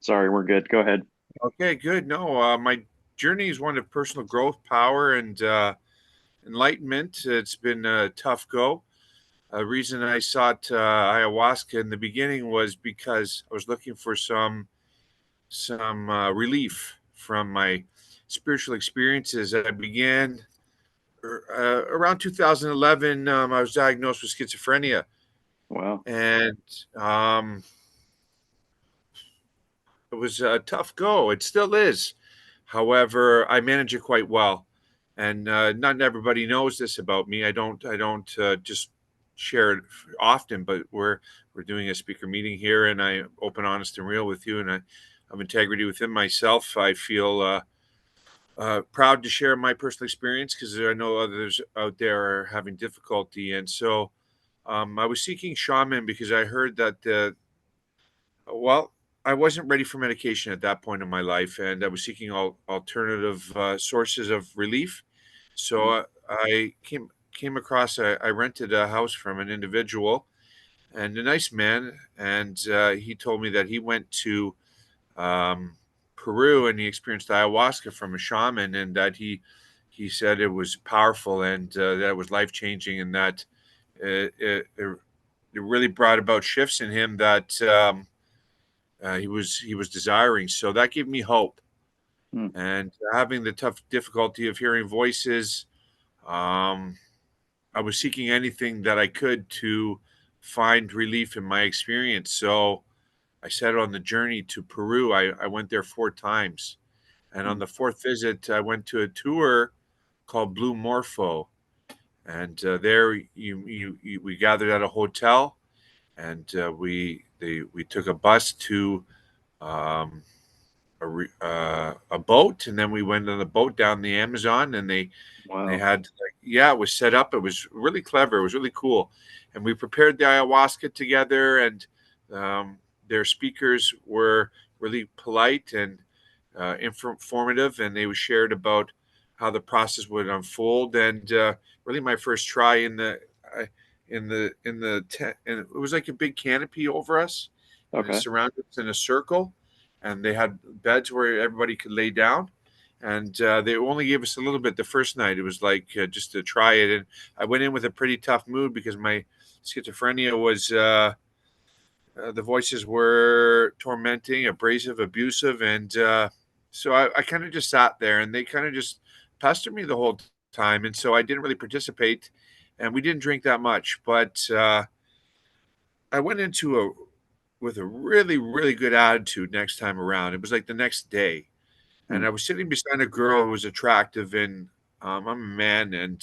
Sorry, we're good. Go ahead. Okay, good. No, my journey is one of personal growth, power, and enlightenment. It's been a tough go. The reason I sought ayahuasca in the beginning was because I was looking for some relief from my spiritual experiences. I began around 2011. I was diagnosed with schizophrenia, Wow. and um, it was a tough go. It still is. However, I manage it quite well, and not everybody knows this about me. I don't just share it often, but we're doing a speaker meeting here, and I open, honest, and real with you, and I have integrity within myself. I feel proud to share my personal experience because I know others out there are having difficulty, and so I was seeking shaman because I heard that well, I wasn't ready for medication at that point in my life, and I was seeking alternative sources of relief. So Mm. I came across. I rented a house from an individual and a nice man, and he told me that he went to um, Peru and he experienced ayahuasca from a shaman, and that he said it was powerful and that it was life changing, and that it really brought about shifts in him that. He was desiring. So that gave me hope. Mm. And having the tough difficulty of hearing voices, um, I was seeking anything that I could to find relief in my experience. So I set on the journey to Peru. I went there 4 times. And on Mm. the fourth visit, I went to a tour called Blue Morpho. And there we gathered at a hotel, and we took a bus to um, a boat, and then we went on the boat down the Amazon, and they Wow. had like, yeah, it was set up. It was really clever. It was really cool, and we prepared the ayahuasca together, and um, their speakers were really polite and informative, and they shared about how the process would unfold, and really my first try uh, and it was like a big canopy over us, and it Okay. surrounded us in a circle, and they had beds where everybody could lay down, and they only gave us a little bit the first night. It was like just to try it, and I went in with a pretty tough mood because my schizophrenia was the voices were tormenting, abrasive, abusive, and so I kind of just sat there, and they kind of just pestered me the whole time, and so I didn't really participate, and we didn't drink that much, but I went into a with a really, really good attitude next time around. It was like the next day, and Mm. I was sitting beside a girl who was attractive, and I'm a man, and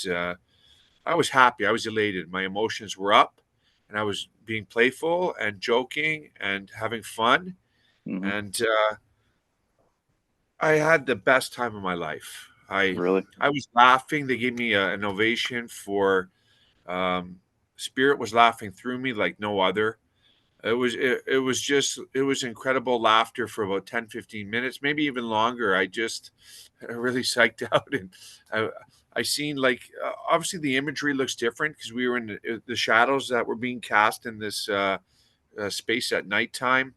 I was happy. I was elated. My emotions were up, and I was being playful and joking and having fun, Hmm. and I had the best time of my life. Really? I was laughing. They gave me an ovation for um, Spirit was laughing through me like no other. It was just it was incredible laughter for about 10, 15 minutes, maybe even longer. I really psyched out, and I I seen like obviously the imagery looks different because we were in the shadows that were being cast in this space at nighttime.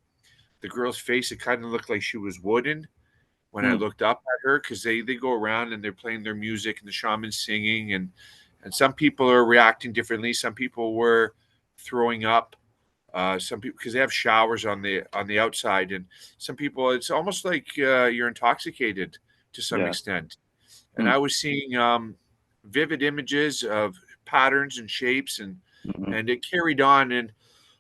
The girl's face, it kind of looked like she was wooden when I Mm. looked up at her, because they go around and they're playing their music and the shaman's singing, and some people are reacting differently. Some people were throwing up, some people because they have showers on the outside, and some people it's almost like you're intoxicated to some Yeah. extent. And Mm. I was seeing vivid images of patterns and shapes, Hmm. and it carried on. And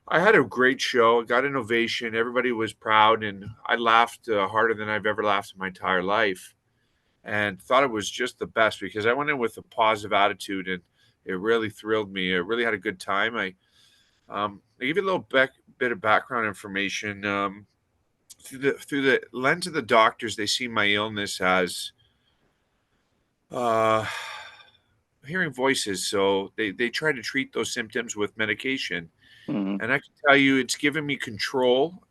I had a great show, got an ovation. Everybody was proud, and I laughed harder than I've ever laughed in my entire life, and thought it was just the best because I went in with a positive attitude, and it really thrilled me. I really had a good time. I give you a little bit of background information. Through the lens of the doctors, they see my illness as uh, hearing voices. So they try to treat those symptoms with medication. Hmm. And I can tell you, it's given me control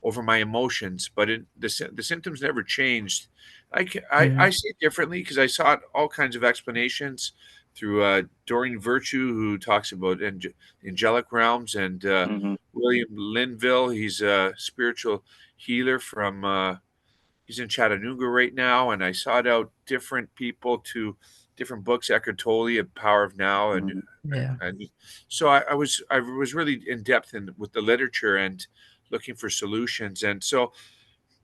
over my emotions, but the symptoms never changed. I Mhm. see it differently because I saw all kinds of explanations through Doreen Virtue, who talks about angelic realms, and Hmm. William Linville. He's a spiritual healer from he's in Chattanooga right now, and I sought out different people to different books, Eckhart Tolle, Power of Now, Mhm. Yeah. and so I was really in depth with the literature and looking for solutions. And so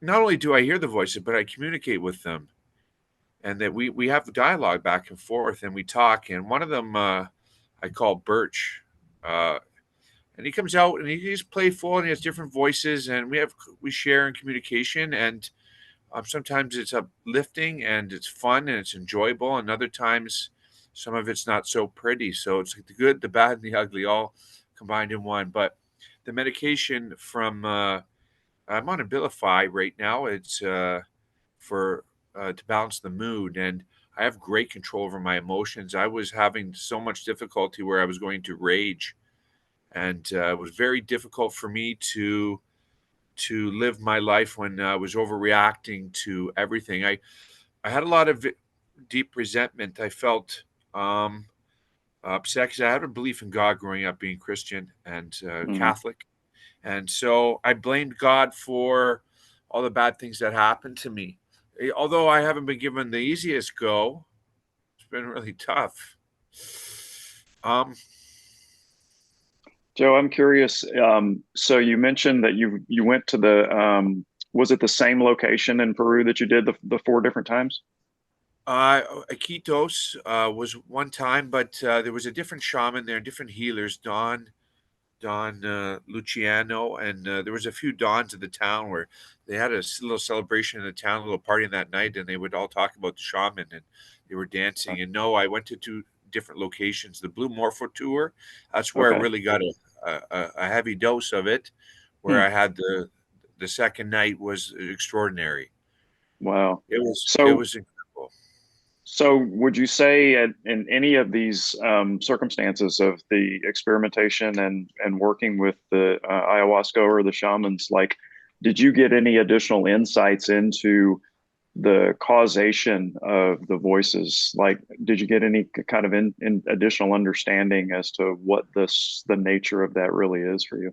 not only do I hear the voices, but I communicate with them, and that we have dialogue back and forth, and we talk. And one of them I call Birch. Uh, and he comes out and he's playful and he has different voices, and we share in communication. And sometimes it's uplifting and it's fun and it's enjoyable, and other times some of it's not so pretty. So it's like the good, the bad, and the ugly all combined in one. But the medication from I'm on Abilify right now. It's for to balance the mood, and I have great control over my emotions. I was having so much difficulty where I was going to rage, and it was very difficult for me to live my life when I was overreacting to everything. I had a lot of deep resentment. I felt upset because I had a belief in God growing up, being Christian and Mhm. Catholic, and so I blamed God for all the bad things that happened to me. Although I haven't been given the easiest go, it's been really tough. Um, Joe, I'm curious. So you mentioned that you went to the was it the same location in Peru that you did the four different times? Iquitos was one time, but there was a different shaman there, different healers, Don Luciano, and there was a few Dons of the town where they had a little celebration in the town, a little party that night, and they would all talk about the shaman, and they were dancing. And no, I went to two different locations. The Blue Morpho tour, that's where I Okay. really got a heavy dose of it, where Hmm. I had the second night was extraordinary. Wow. It So was incredible. so would you say in any of these circumstances of the experimentation and working with the ayahuasca or the shamans, like, did you get any additional insights into the causation of the voices? Like, did you get any kind of in additional understanding as to what the nature of that really is for you?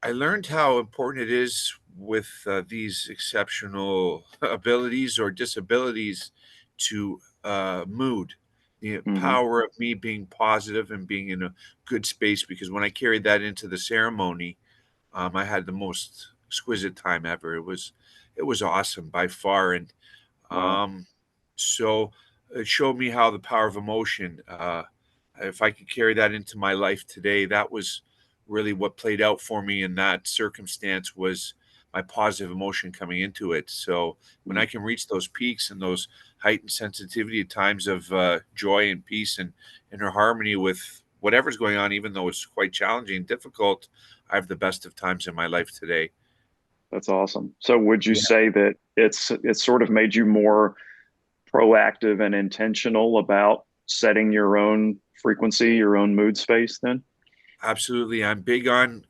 I learned how important it is with these exceptional abilities or disabilities to mood. The Hmm. power of me being positive and being in a good space, because when I carried that into the ceremony, I had the most exquisite time ever. It was awesome by far, and Wow. um, so it showed me how the power of emotion. If I could carry that into my life today, that was really what played out for me in that circumstance, was my positive emotion coming into it. So when I Mm. can reach those peaks and those heightened sensitivity at times of joy and peace and inner harmony with whatever's going on, even though it's quite challenging and difficult, I have the best of times in my life today. That's awesome. So would you Yeah, say that it's sort of made you more proactive and intentional about setting your own frequency, your own mood space then? absolutely. I'm big on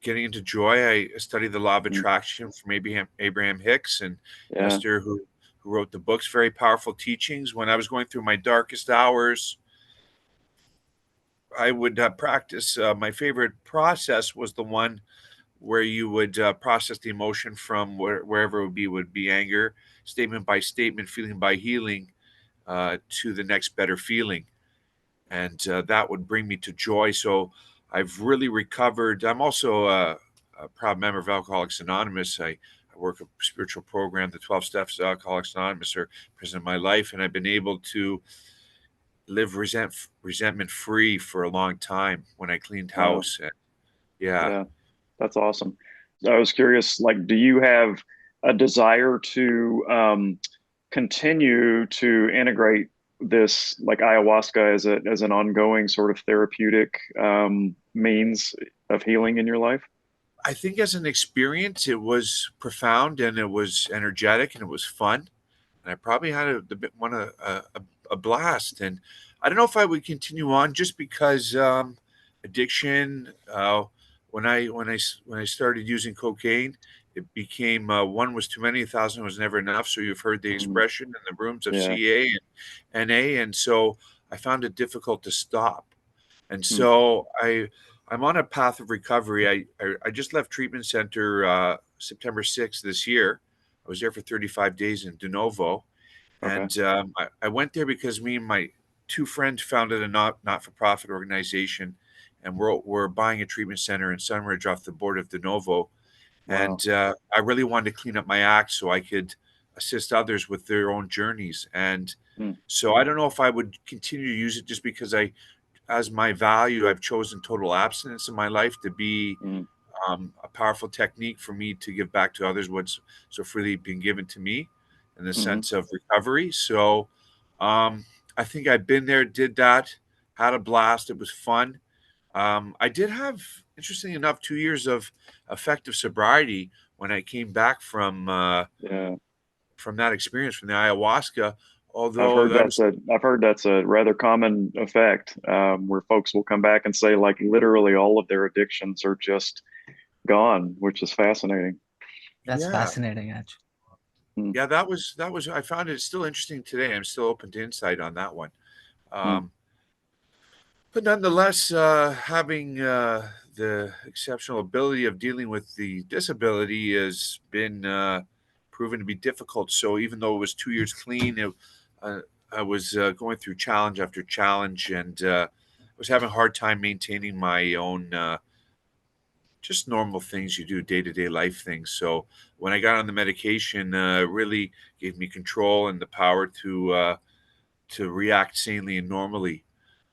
getting into joy. I studied the law of Mm. attraction from Abraham Hicks and Yeah. Esther, who wrote the books. Very powerful teachings. When I was going through my darkest hours, I would practice. My favorite process was the one where you would process the emotion from wherever it would be anger, statement by statement, feeling by healing, to the next better feeling, and that would bring me to joy. So I've really recovered. I'm also a proud member of Alcoholics Anonymous. I work a spiritual program. The 12 Steps of Alcoholics Anonymous are present in my life, and I've been able to live resentment free for a long time when I cleaned Wow. house. And yeah, Yeah. That's awesome. I was curious, like, do you have a desire to continue to integrate this, like ayahuasca, as an ongoing sort of therapeutic means of healing in your life? I think as an experience, it was profound and it was energetic and it was fun. And I probably had a blast. And I don't know if I would continue on just because addiction. When I started using cocaine, it became one was too many, 1,000 was never enough. So you've heard the Mm. expression in the rooms of Yeah. CA and NA, and so I found it difficult to stop. And Mm. so I I'm on a path of recovery. I just left treatment center September 6th this year. I was there for 35 days in De Novo, Okay. and I went there because me and my two friends founded a not for profit organization, and we're buying a treatment center in Sunridge off the board of De Novo. Wow. And I really wanted to clean up my act so I could assist others with their own journeys. And Mm, so I don't know if I would continue to use it just because as my value, I've chosen total abstinence in my life to be mm, a powerful technique for me to give back to others what's so freely been given to me in the mm-hmm. sense of recovery. So I think I've been there, did that, had a blast. It was fun. I did have, interestingly enough, 2 years of effective sobriety when I came back Yeah. from that experience from the ayahuasca. Although I've heard that's a rather common effect, where folks will come back and say like literally all of their addictions are just gone, which is fascinating. That's yeah, fascinating, actually. Mm, yeah, that was I found it still interesting today. I'm still open to insight on that one. mm, Um, but nonetheless, having the exceptional ability of dealing with the disability has been proven to be difficult. So even though it was 2 years clean, uh, I was going through challenge after challenge, and was having a hard time maintaining my own just normal things you do, day to day life things. So when I got on the medication, it really gave me control and the power to react sanely and normally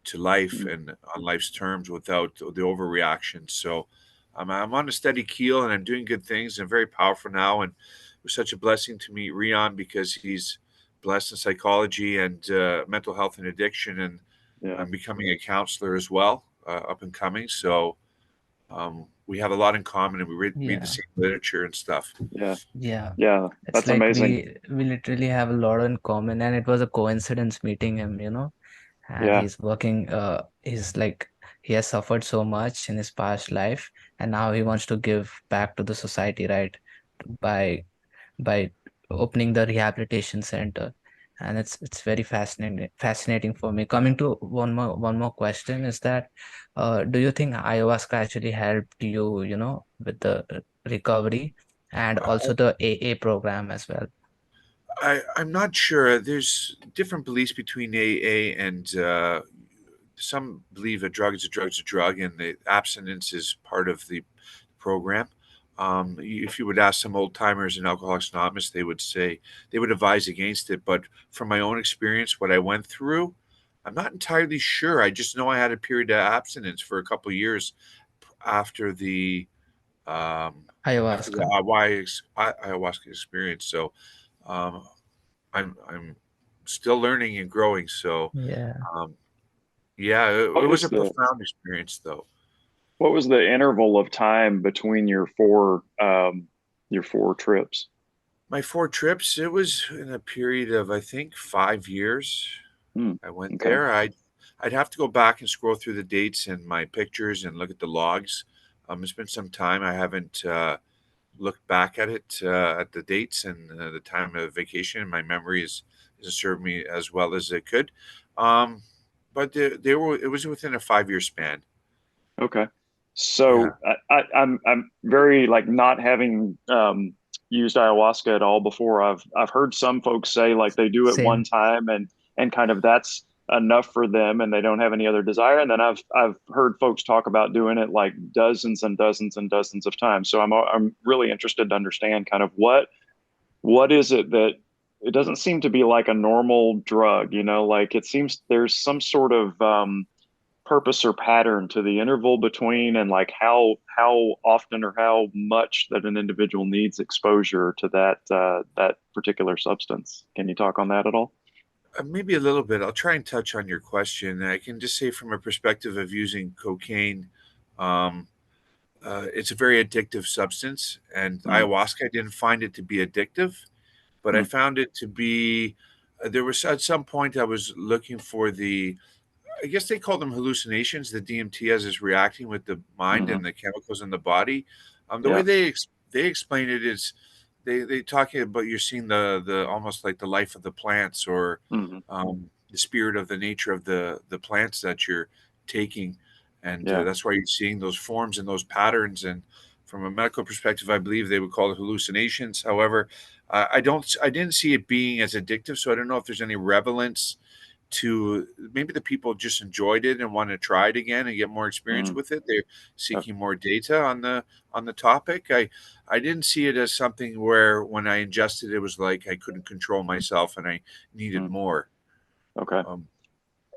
to life mm. and on life's terms without the overreaction. So I'm on a steady keel and I'm doing good things and very powerful now. And it was such a blessing to meet Rion because he's blessed in psychology and mental health and addiction. And Yeah. I'm becoming a counselor as well, up and coming. So we have a lot in common and we read the Yeah, same literature and stuff. Yeah. yeah. Yeah. It's That's like amazing. we literally have a lot in common, and it was a coincidence meeting him, and Yeah. he's like he has suffered so much in his past life, and now he wants to give back to the society, right? By by opening the rehabilitation center, and it's very fascinating for me. Coming to one more question is that, do you think ayahuasca actually helped you, with the recovery and also the AA program as well? I'm not sure. There's different beliefs between AA and some believe a drug is a drug is a drug, and the abstinence is part of the program. If you would ask some old timers in Alcoholics Anonymous, they would say they would advise against it. But from my own experience, what I went through, I'm not entirely sure. I just know I had a period of abstinence for a couple of years after the um, Ayahuasca. ayahuasca experience. So um, I'm still learning and growing. So Yeah. um, yeah, What it was was a the profound experience, though. what was the interval of time between your four trips? My 4 trips, it was in a period of I think 5 years. Hmm. I went Okay. there. I'd have to go back and scroll through the dates and my pictures and look at the logs. It's been some time. I haven't looked back at it at the dates and the time of vacation. My memory isn't served me as well as it could. Um, but they were. It was within a 5 year span. Okay. Yeah. So I'm very like not having used ayahuasca at all before. I've heard some folks say like they do it one Same. time and kind of that's enough for them and they don't have any other desire. And then I've heard folks talk about doing it like dozens and dozens and dozens of times. So I'm really interested to understand kind of what is it that it doesn't seem to be like a normal drug, like it seems there's some sort of purpose or pattern to the interval between and like how often or how much that an individual needs exposure to that particular substance. Can you talk on that at all? Maybe a little bit. I'll try and touch on your question. I can just say from a perspective of using cocaine, um, it's a very addictive substance, and Mm, ayahuasca, I didn't find it to be addictive, but I mm, found it to be. There was at some point I was looking for the. I guess they call them hallucinations. The DMT as is reacting with the mind hmm. and the chemicals in the body. The way Yeah. they explain it is they talking about you're seeing the almost like the life of the plants or Hmm. the spirit of the nature of the plants that you're taking, And Yeah. that's why you're seeing those forms and those patterns. And from a medical perspective, I believe they would call it hallucinations. However, I didn't see it being as addictive, so I don't know if there's any relevance to maybe the people just enjoyed it and want to try it again and get more experience Mm. with it. They're seeking more data on the topic. I didn't see it as something where when I ingested it was like I couldn't control myself and I needed Mm. more. Okay. Um,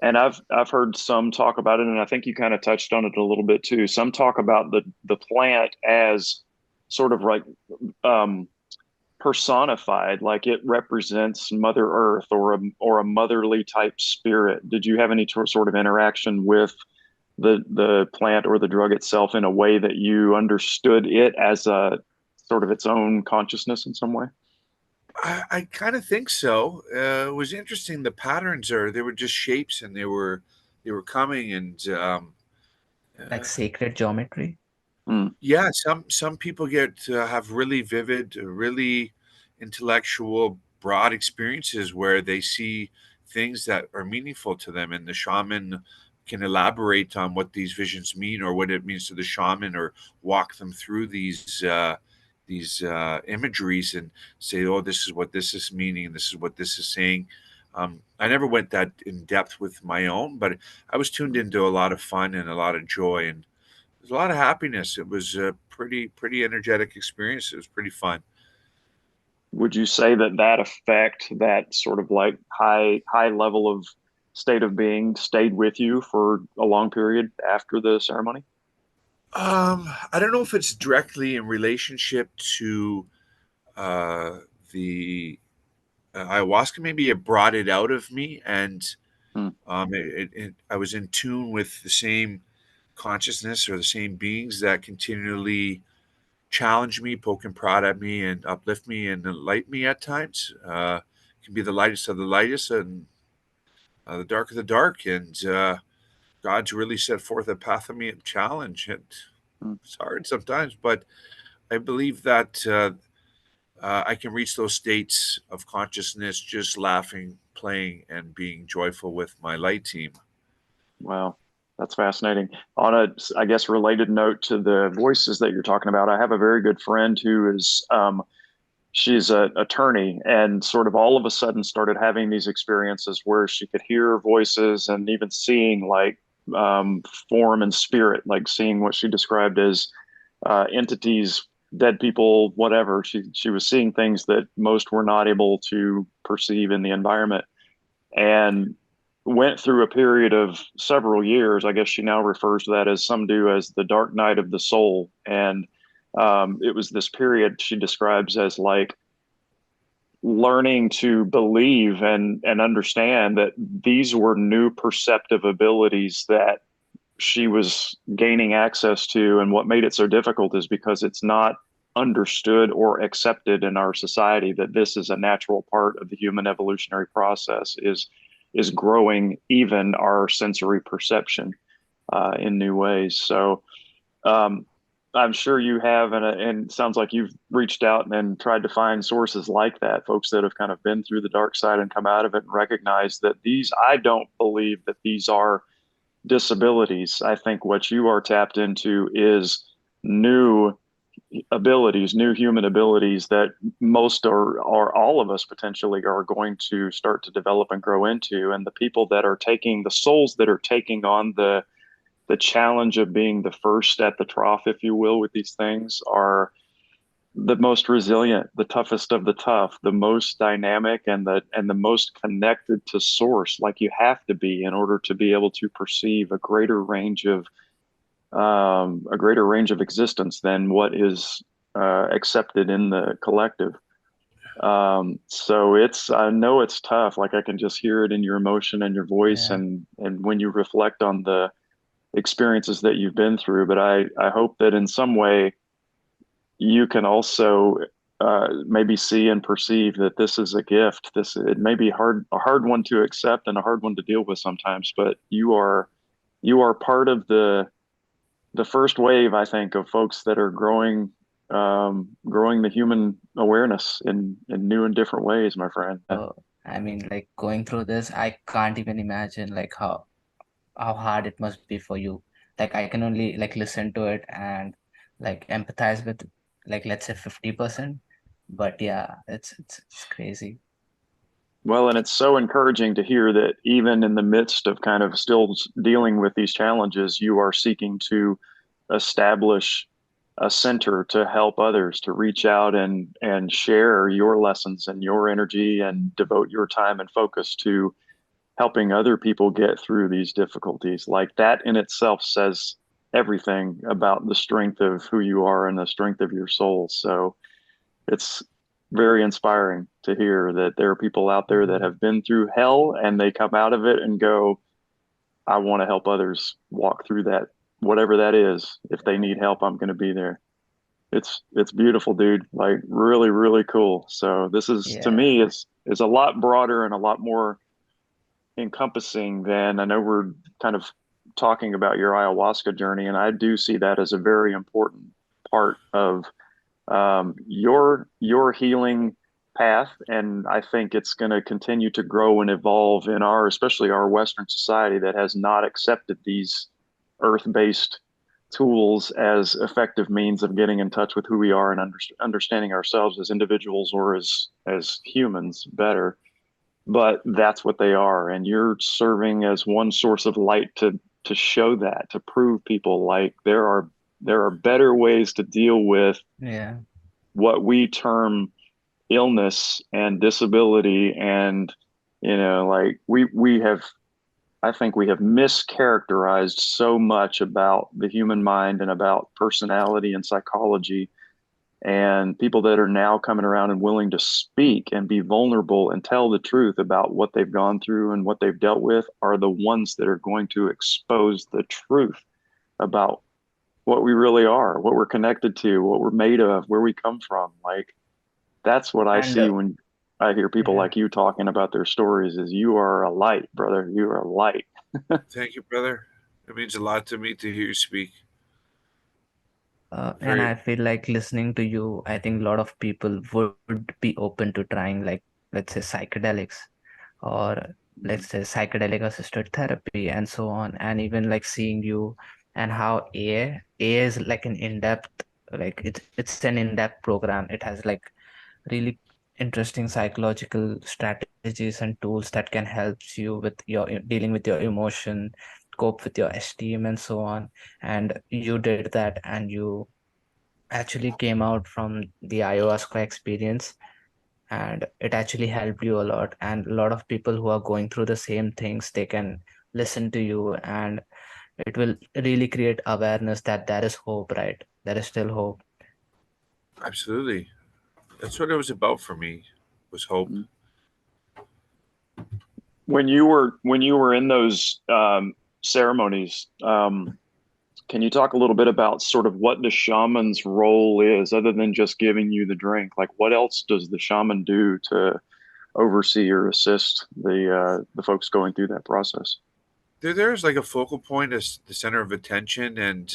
And I've heard some talk about it, and I think you kind of touched on it a little bit too. Some talk about the plant as sort of like um, personified, like it represents Mother Earth or a motherly type spirit. Did you have any sort of interaction with the plant or the drug itself in a way that you understood it as a sort of its own consciousness in some way? I kind of think so. It was interesting. The patterns are they were just shapes and they were coming and Like uh, sacred geometry. Mm. yeah, some people get have really vivid, really intellectual, broad experiences where they see things that are meaningful to them, and the shaman can elaborate on what these visions mean or what it means to the shaman, or walk them through these imageries and say, "Oh, this is what this is meaning, and this is what this is saying." I never went that in depth with my own, but I was tuned Mm. into a lot of fun and a lot of joy and there's a lot of happiness. It was a pretty energetic experience. It was pretty fun. Would you say that that effect, that sort of like high level of state of being, stayed with you for a long period after the ceremony? I don't know if it's directly in relationship to uh, the ayahuasca. Maybe it brought it out of me, and Hmm. I was in tune with the same consciousness or the same beings that continually challenge me, poke and prod at me, and uplift me and enlighten me at times. Can be the lightest of the lightest and the dark of the dark, and God's really set forth a path of me and challenge. Hmm. It's hard sometimes, but I believe that I can reach those states of consciousness just laughing, playing, and being joyful with my light team. Wow, that's fascinating. On a, I guess, related note to the voices that you're talking about, I have a very good friend who is, she's an attorney and sort of all of a sudden started having these experiences where she could hear voices and even seeing like form and spirit, like seeing what she described as entities, dead people, whatever. She was seeing things that most were not able to perceive in the environment, and went through a period of several years. I guess she now refers to that as some do as the dark night of the soul. And it was this period she describes as like learning to believe and understand that these were new perceptive abilities that she was gaining access to. And what made it so difficult is because it's not understood or accepted in our society that this is a natural part of the human evolutionary process, is growing even our sensory perception in new ways. So um, I'm sure you have, and it sounds like you've reached out and tried to find sources like that, folks that have kind of been through the dark side and come out of it and recognize that these, I don't believe that these are disabilities. I think what you are tapped into is new abilities, new human abilities that most or all of us potentially are going to start to develop and grow into. And the people that are taking the souls that are taking on the challenge of being the first at the trough, if you will, with these things are the most resilient, the toughest of the tough, the most dynamic, and the most connected to source, like you have to be in order to be able to perceive a greater range of existence than what is accepted in the collective. So it's, I know it's tough. Like I can just hear it in your emotion and your voice, Yeah. and when you reflect on the experiences that you've been through. But I hope that in some way you can also maybe see and perceive that this is a gift. This, it may be a hard one to accept and a hard one to deal with sometimes, but you are part of the first wave, I think, of folks that are growing the human awareness in new and different ways, my friend. So, I mean, like going through this, I can't even imagine like how hard it must be for you. Like I can only like listen to it and like empathize with like let's say 50%. But yeah, it's crazy. Well, and it's so encouraging to hear that even in the midst of kind of still dealing with these challenges, you are seeking to establish a center to help others, to reach out and share your lessons and your energy and devote your time and focus to helping other people get through these difficulties. Like that in itself says everything about the strength of who you are and the strength of your soul. So it's very inspiring to hear that there are people out there that Mhm. have been through hell and they come out of it and go, I want to help others walk through that, whatever that is. If they need help, I'm going to be there. It's beautiful, dude. Like really, really cool. So this is to Yeah. me is a lot broader and a lot more encompassing than I know we're kind of talking about your ayahuasca journey, and I do see that as a very important part of your healing path, and I think it's going to continue to grow and evolve in our, especially our Western society that has not accepted these earth-based tools as effective means of getting in touch with who we are and understanding ourselves as individuals or as humans better. But that's what they are, and you're serving as one source of light to show that, to prove people like there are better ways to deal with Yeah. what we term illness and disability and like we have I think we have mischaracterized so much about the human mind and about personality and psychology, and people that are now coming around and willing to speak and be vulnerable and tell the truth about what they've gone through and what they've dealt with are the ones that are going to expose the truth about what we really are, what we're connected to, what we're made of, where we come from. Like that's what I And see when I hear people yeah. like you talking about their stories is you are a light, brother. You are a light. Thank you, brother. It means a lot to me to hear you speak. And Very. I feel like listening to you, I think a lot of people would be open to trying like let's say psychedelics or let's say psychedelic assisted therapy and so on, and even like seeing you and how A is like an in-depth, like it's an in-depth program. It has like really interesting psychological strategies and tools that can help you with your dealing with your emotion, cope with your esteem and so on. And you did that, and you actually came out from the ayahuasca experience, and it actually helped you a lot. And a lot of people who are going through the same things, they can listen to you, and it will really create awareness that there is hope, right? There is still hope. Absolutely. That's what it was about for me, was hope. When you were in those ceremonies, can you talk a little bit about sort of what the shaman's role is, other than just giving you the drink? Like, what else does the shaman do to oversee or assist the folks going through that process? They're there as like a focal point, as the center of attention, and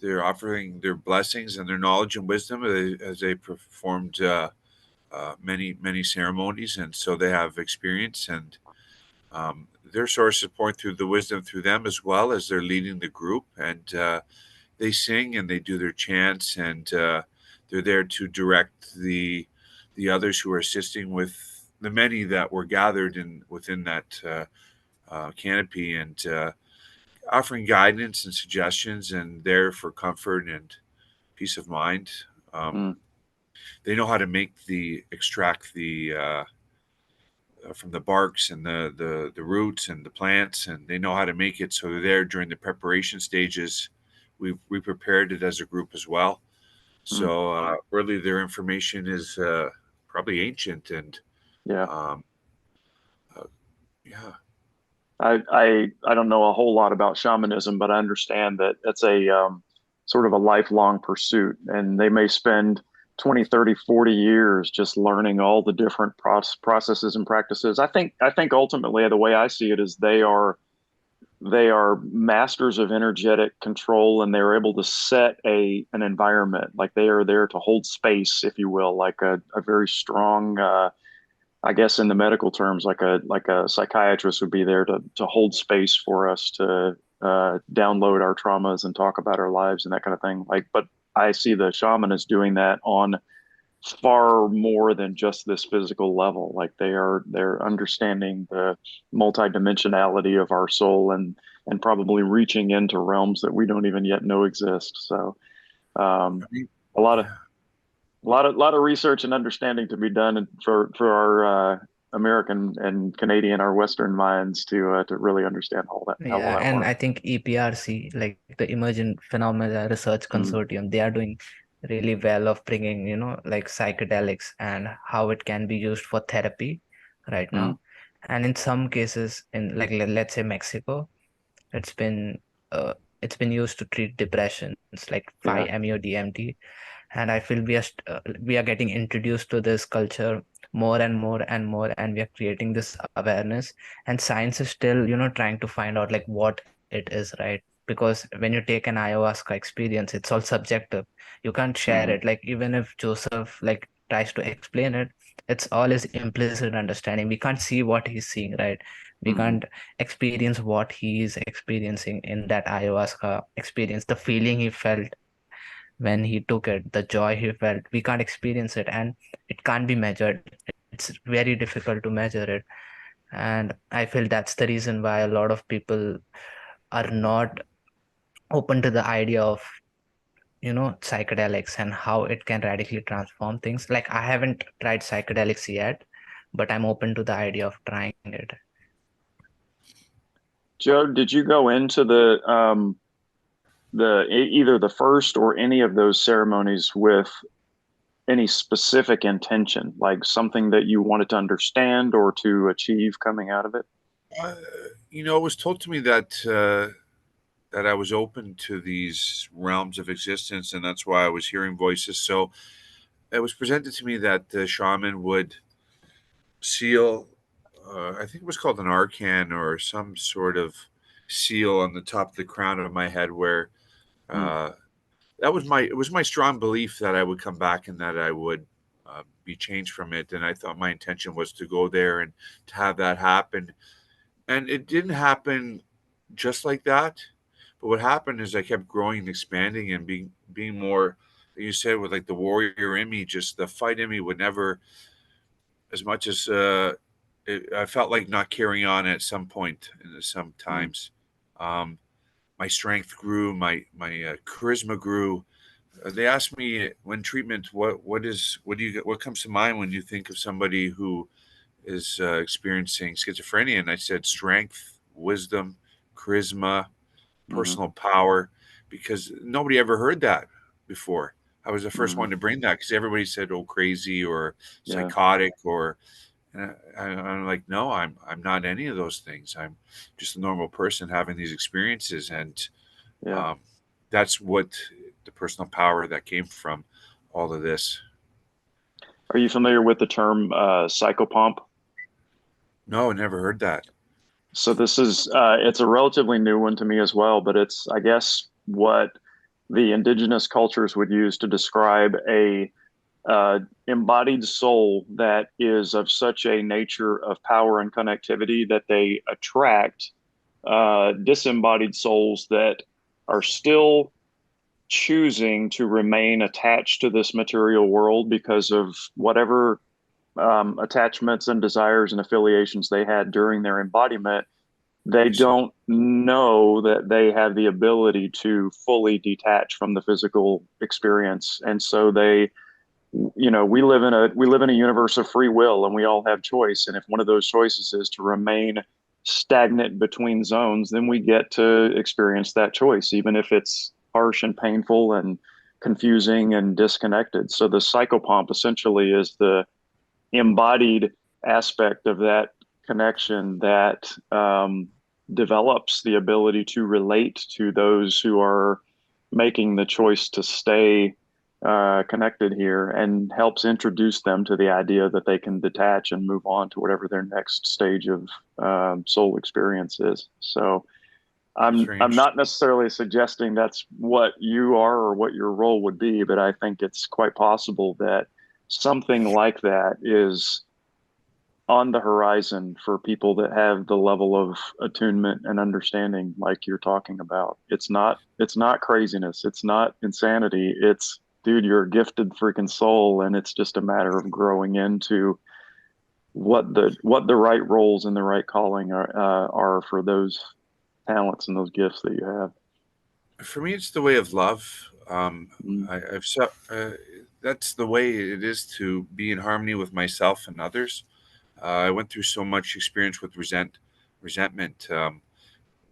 they're offering their blessings and their knowledge and wisdom as they performed many ceremonies, and so they have experience, and their sources point through the wisdom through them as well as they're leading the group, and they sing and they do their chants, and they're there to direct the others who are assisting with the many that were gathered in within that canopy, and offering guidance and suggestions, and there for comfort and peace of mind. Um, Mm, they know how to make the extract from the barks and the roots and the plants, and they know how to make it. So they're there during the preparation stages. We prepared it as a group as well. mm, So really, their information is probably ancient, and yeah. um, uh, yeah, I don't know a whole lot about shamanism, but I understand that it's a sort of a lifelong pursuit, and they may spend 20, 30, 40 years just learning all the different processes and practices. I think ultimately the way I see it is they are masters of energetic control, and they're able to set an environment. Like they are there to hold space, if you will, like a very strong I guess in the medical terms, like a psychiatrist would be there to hold space for us to download our traumas and talk about our lives and that kind of thing. Like, but I see the shaman as doing that on far more than just this physical level. Like they're understanding the multidimensionality of our soul and probably reaching into realms that we don't even yet know exist. So a lot of Yeah. lot of research and understanding to be done for our American and Canadian, our Western minds to really understand all that how all Yeah, that and I works. think EPRC, like the Emergent Phenomena Research Mm, Consortium, they are doing really well of bringing, like psychedelics and how it can be used for therapy right mm, now. And in some cases, in like let's say Mexico, it's been uh, it's been used to treat depression. It's like yeah. 5-MeO-DMT, and I feel we are getting introduced to this culture more and more and more, and we are creating this awareness. And science is still, trying to find out like what it is, right? Because when you take an ayahuasca experience, it's all subjective. You can't share Hmm. it. Like even if Joseph like tries to explain it, it's all his implicit understanding. We can't see what he's seeing, right? We Hmm. can't experience what he is experiencing in that ayahuasca experience, the feeling he felt when he took it, the joy he felt. We can't experience it, and it can't be measured. It's very difficult to measure it. And I feel that's the reason why a lot of people are not open to the idea of, psychedelics and how it can radically transform things. Like I haven't tried psychedelics yet, but I'm open to the idea of trying it. Joe, did you go into either the first or any of those ceremonies with any specific intention, like something that you wanted to understand or to achieve coming out of it? Uh, it was told to me that I was open to these realms of existence, and that's why I was hearing voices. So it was presented to me that the shaman would seal, I think it was called an arcan or some sort of seal on the top of the crown of my head, where Mm, uh, it was my strong belief that I would come back and that I would be changed from it. And I thought my intention was to go there and to have that happen. And it didn't happen just like that. But what happened is I kept growing and expanding and being more, like you said, with like the warrior in me, just the fight in me would never, as much as I felt like not carrying on at some point in some mm, times. Um, my strength grew, my charisma grew. They asked me when treatment, what comes to mind when you think of somebody who is experiencing schizophrenia, and I said strength, wisdom, charisma, mm, personal power, because nobody ever heard that before. I was the first mm, one to bring that because everybody said, "Oh, crazy" or yeah, psychotic, or I'm like, no, I'm not any of those things. I'm just a normal person having these experiences, and yeah. um, that's what the personal power that came from all of this. Are you familiar with the term psychopomp? No, I never heard that. So this is it's a relatively new one to me as well, but it's I guess what the indigenous cultures would use to describe a embodied soul that is of such a nature of power and connectivity that they attract disembodied souls that are still choosing to remain attached to this material world because of whatever attachments and desires and affiliations they had during their embodiment. They I see. don't know that they have the ability to fully detach from the physical experience, and so they, we live in a universe of free will, and we all have choice. And if one of those choices is to remain stagnant between zones, then we get to experience that choice, even if it's harsh and painful and confusing and disconnected. So the psychopomp essentially is the embodied aspect of that connection that develops the ability to relate to those who are making the choice to stay connected here, and helps introduce them to the idea that they can detach and move on to whatever their next stage of soul experience is. So I'm Strange. not necessarily suggesting that's what you are or what your role would be, but I think it's quite possible that something like that is on the horizon for people that have the level of attunement and understanding like you're talking about. It's not craziness. It's not insanity. It's, dude, you're a gifted freaking soul, and it's just a matter of growing into what the right roles and the right calling are for those talents and those gifts that you have. For me, it's the way of love. Mm, I've that's the way it is to be in harmony with myself and others. I went through so much experience with resentment.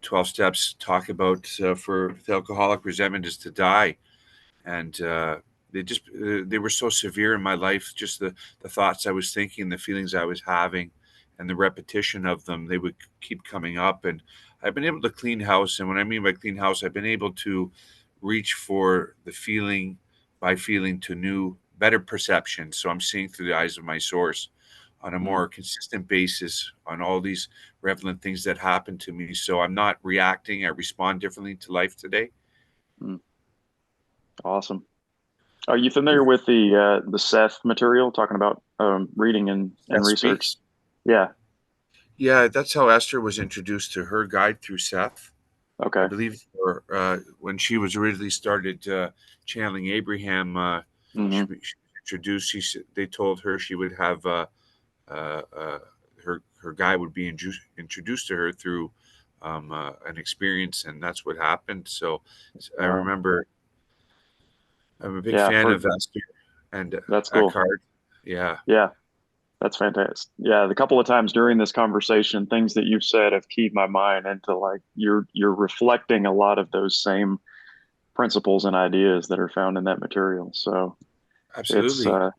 12 steps talk about for the alcoholic, resentment is to die. And they were so severe in my life, just the thoughts I was thinking, the feelings I was having, and the repetition of them, they would keep coming up. And I've been able to clean house. And when I mean by clean house, I've been able to reach for the feeling by feeling to new, better perception. So I'm seeing through the eyes of my source on a mm, more consistent basis on all these relevant things that happen to me. So I'm not reacting. I respond differently to life today. mm. Awesome. Are you familiar with the Seth material, talking about reading and That research? speaks. Yeah. Yeah, that's how Esther was introduced to her guide through Seth. I Okay. believe when she was originally started channeling Abraham, Hmm. she was introduced. They told her she would have uh, uh, her guide would be introduced to her through an experience, and that's what happened. So I Wow. remember I'm a big Yeah. fan of Esther and That's cool. Eckhart. Yeah, Yeah. That's fantastic. Yeah. The couple of times during this conversation, things that you've said have keyed my mind into, like, you're reflecting a lot of those same principles and ideas that are found in that material. So it's absolutely.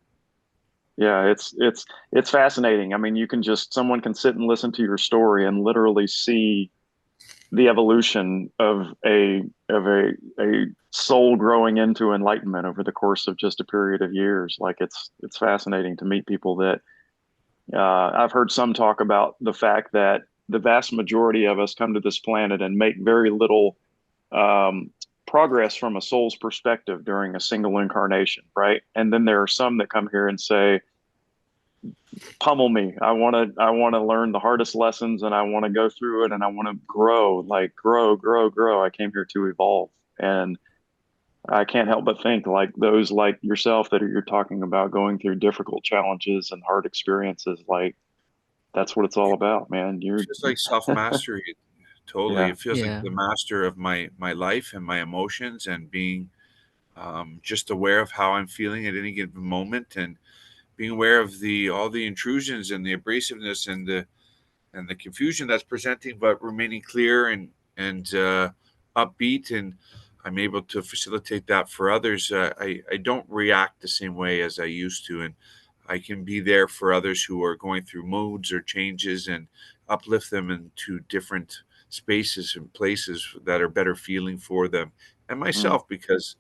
yeah, it's fascinating. I mean, someone can sit and listen to your story and literally see the evolution of a soul growing into enlightenment over the course of just a period of years. Like, it's fascinating to meet people that I've heard some talk about the fact that the vast majority of us come to this planet and make very little um, progress from a soul's perspective during a single incarnation, right? And then there are some that come here and say, pummel me. I want to learn the hardest lessons, and I want to go through it, and I want to grow, like, grow. I came here to evolve. And I can't help but think, like, those like yourself that you're talking about going through difficult challenges and hard experiences, like, that's what it's all about, man. It's You're just like self-mastery. Totally. yeah. It feels like Yeah. the master of my life and my emotions and being just aware of how I'm feeling at any given moment and being aware of the all the intrusions and the abrasiveness and the confusion that's presenting, but remaining clear and upbeat. And I'm able to facilitate that for others. I don't react the same way as I used to, and I can be there for others who are going through moods or changes and uplift them into different spaces and places that are better feeling for them and Mm, myself because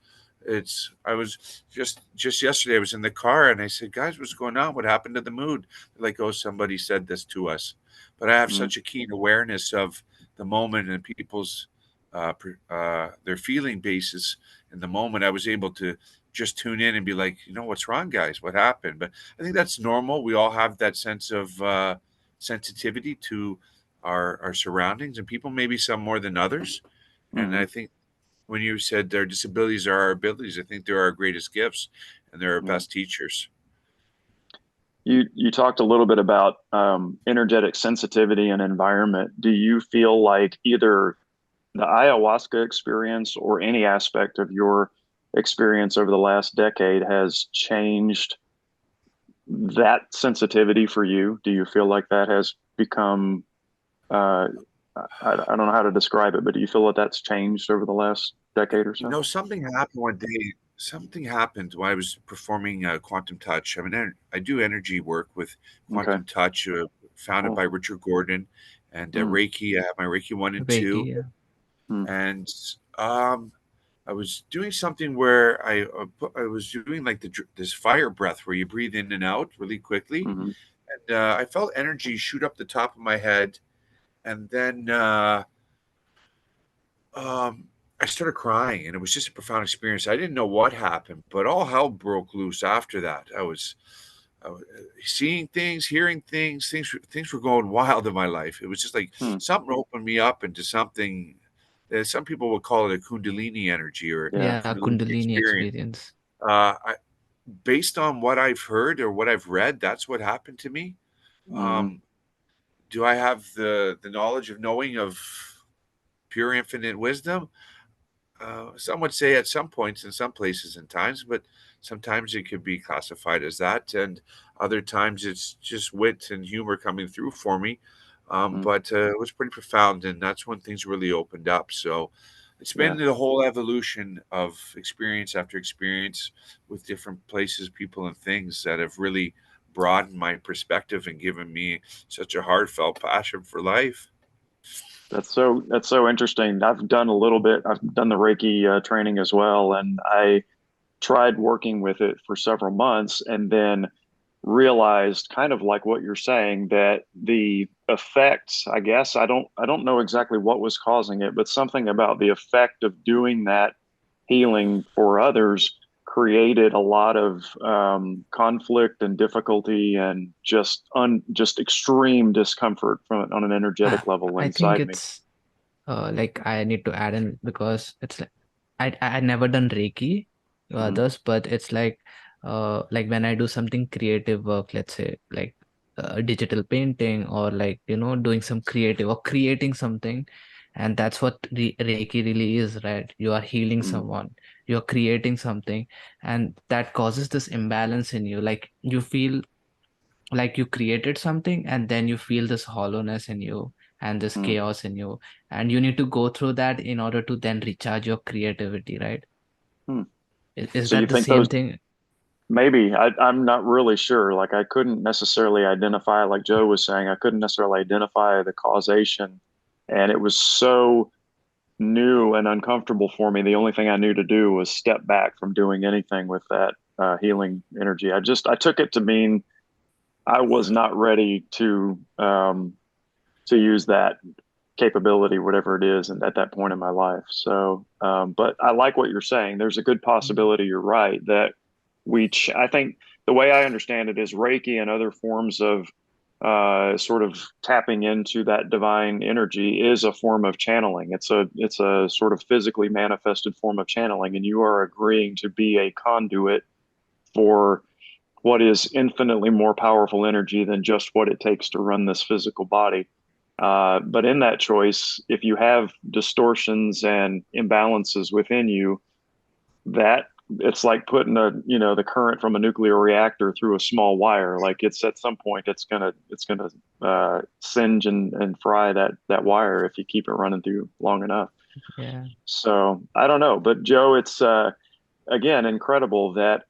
it's I was just yesterday I was in the car and I said, guys, what's going on? What happened to the mood? They're like, oh, somebody said this to us. But I have mm, such a keen awareness of the moment and people's their feeling basis in the moment. I was able to just tune in and be like, what's wrong, guys? What happened? But I think that's normal. We all have that sense of sensitivity to our surroundings, and people maybe some more than others. And mm, I think when you said their disabilities are our abilities, I think they're our greatest gifts and they're our mm. best teachers. You talked a little bit about energetic sensitivity and environment. Do you feel like either the ayahuasca experience or any aspect of your experience over the last decade has changed that sensitivity for you? Do you feel like that has become, uh, I don't know how to describe it, but do you feel that that's changed over the last decade or so? Something happened one day. Something happened while I was performing quantum touch. I mean, I do energy work with Okay, quantum touch, founded by cool. Richard Gordon, and Mm, Reiki. I have my Reiki 1 and 2, Reiki. Yeah. mm, and I was doing something where I was doing like this fire breath where you breathe in and out really quickly, mm, and I felt energy shoot up the top of my head, and then I started crying, and it was just a profound experience. I didn't know what happened, but all hell broke loose after that. uh, seeing things, hearing things. Things were going wild in my life. It was just like Hmm. something opened me up into something. Some people would call it a Kundalini energy or Yeah. Yeah, Kundalini Kundalini experience. experience. I, based on what I've heard or what I've read, that's what happened to me. Hmm. Um, do I have the knowledge of knowing of pure infinite wisdom? Some would say at some points in some places and times, but sometimes it could be classified as that, and other times it's just wit and humor coming through for me. Hmm. But it was pretty profound, and that's when things really opened up. So it's Yeah. been the whole evolution of experience after experience with different places, people, and things that have really broadened my perspective and given me such a heartfelt passion for life. That's so interesting. I've done a little bit. I've done the Reiki training as well, and I tried working with it for several months, and then realized, kind of like what you're saying, that the effects, I guess, I don't know exactly what was causing it, but something about the effect of doing that healing for others created a lot of conflict and difficulty and just extreme discomfort from on an energetic level I think inside me. it's like I need to add in because it's like I never done Reiki to Hmm. others, but it's like when I do something creative work, let's say like digital painting or like doing some creative or creating something, and that's what Reiki really is, right? You are healing Hmm. someone, you're creating something, and that causes this imbalance in you. Like you feel like you created something and then you feel this hollowness in you and this Hmm. chaos in you, and you need to go through that in order to then recharge your creativity, right? Hmm. Is So you that the think same those thing? maybe I'm not really sure. Like I couldn't necessarily identify, like Joe was saying, I couldn't necessarily identify the causation. And it was so new and uncomfortable for me. The only thing I knew to do was step back from doing anything with that healing energy. I took it to mean I was not ready to use that capability, whatever it is, and at that point in my life. So, but I like what you're saying. There's a good possibility you're right that I think the way I understand it is Reiki and other forms of sort of tapping into that divine energy is a form of channeling. It's a sort of physically manifested form of channeling, and you are agreeing to be a conduit for what is infinitely more powerful energy than just what it takes to run this physical body. But in that choice, if you have distortions and imbalances within you, that it's like putting the current from a nuclear reactor through a small wire. Like it's at some point it's gonna singe and fry that wire if you keep it running through long enough. Yeah. So I don't know, but Joe, it's again incredible that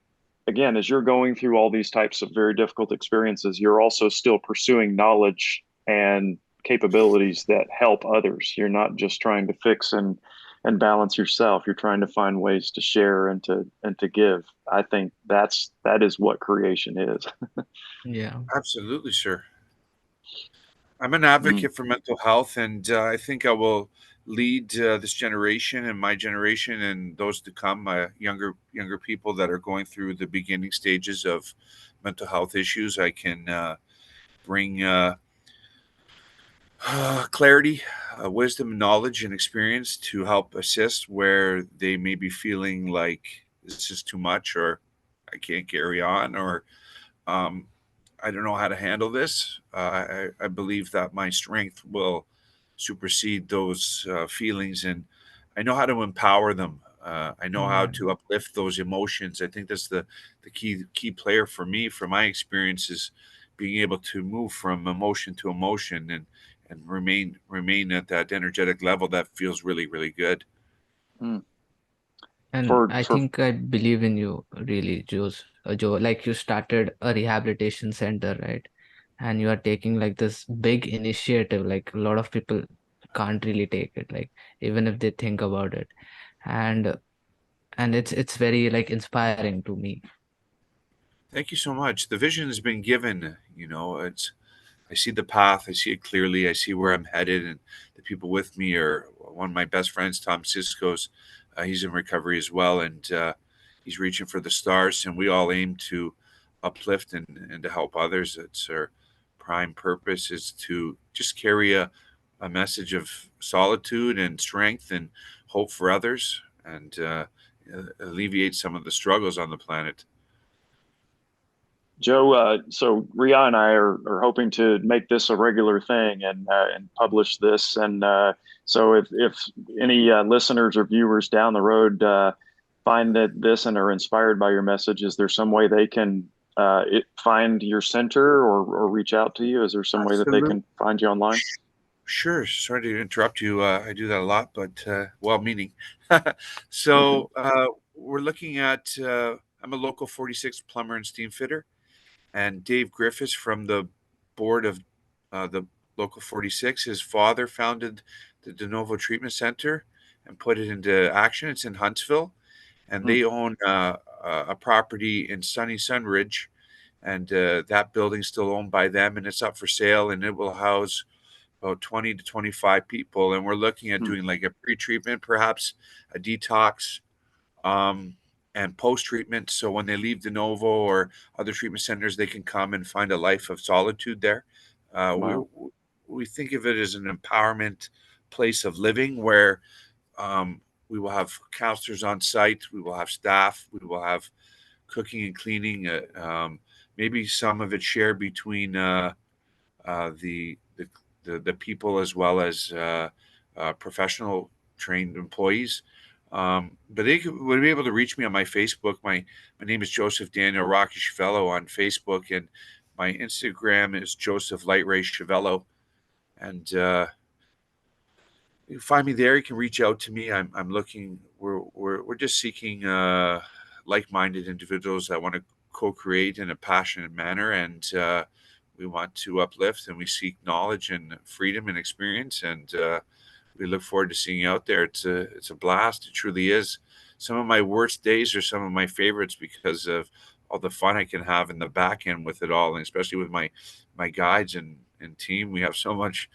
again, as you're going through all these types of very difficult experiences, you're also still pursuing knowledge and capabilities that help others. You're not just trying to fix and balance yourself. You're trying to find ways to share and to give. I think that is what creation is. Yeah. Absolutely, sir. I'm an Mm, advocate for mental health, and I think I will lead this generation and my generation and those to come, younger people that are going through the beginning stages of mental health issues. I can bring clarity, wisdom, knowledge, and experience to help assist where they may be feeling like this is too much, or I can't carry on, or um, I don't know how to handle this. I believe that my strength will supersede those feelings, and I know how to empower them. I know how Yeah. to uplift those emotions. I think that's the key player for me, from my experiences, being able to move from emotion to emotion and remain at that energetic level that feels really good. mm. And I For think I believe in you, really, Joe. Like you started a rehabilitation center, right? And you are taking like this big initiative. Like a lot of people can't really take it, like even if they think about it. And and it's very like inspiring to me. Thank you so much. The vision has been given. It's I see the path. I see it clearly. I see where I'm headed, and the people with me are one of my best friends, Tom Cisco's. He's in recovery as well, and he's reaching for the stars. And we all aim to uplift and to help others. It's our prime purpose is to just carry a message of solitude and strength and hope for others, and alleviate some of the struggles on the planet. Joe, so Ria and I are hoping to make this a regular thing and publish this. And so if any listeners or viewers down the road find that this and are inspired by your message, is there some way they can find your center or reach out to you? Is there some way that they Absolutely. can find you online? Sure. Sorry to interrupt you. I do that a lot, but well-meaning. So we're looking at. I'm a local 46 plumber and steam fitter, and Dave Griffiths from the board of the local 46. His father founded the De Novo Treatment Center and put it into action. It's in Huntsville, and Mm. they own a property in Sunny Sunridge, and that building's still owned by them, and it's up for sale, and it will house about 20 to 25 people. And we're looking at Mm. doing like a pre-treatment, perhaps a detox, um, and post-treatment. So when they leave De Novo or other treatment centers, they can come and find a life of solitude there. Uh, we, Wow. we think of it as an empowerment place of living where we will have counselors on site, we will have staff, we will have cooking and cleaning, maybe some of it shared between the people as well as professional trained employees. But they would be able to reach me on my Facebook. My name is Joseph Daniel Rocky Schiavello on Facebook, and my Instagram is Joseph Lightray Schiavello. And you can find me there. You can reach out to me. I'm looking. We're just seeking like-minded individuals that want to co-create in a passionate manner, and we want to uplift, and we seek knowledge and freedom and experience, and we look forward to seeing you out there. It's a blast. It truly is. Some of my worst days are some of my favorites because of all the fun I can have in the back end with it all, and especially with my guides and team. We have so much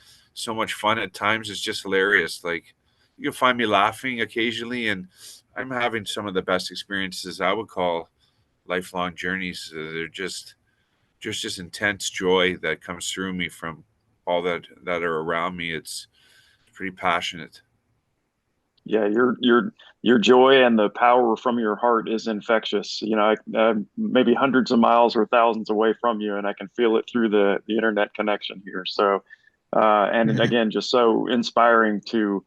fun at times. It's just hilarious. Like you can find me laughing occasionally, and I'm having some of the best experiences I would call lifelong journeys. They're just intense joy that comes through me from all that are around me. It's pretty passionate. Yeah, your joy and the power from your heart is infectious. You know, maybe hundreds of miles or thousands away from you, and I can feel it through the internet connection here. So, and again, just so inspiring to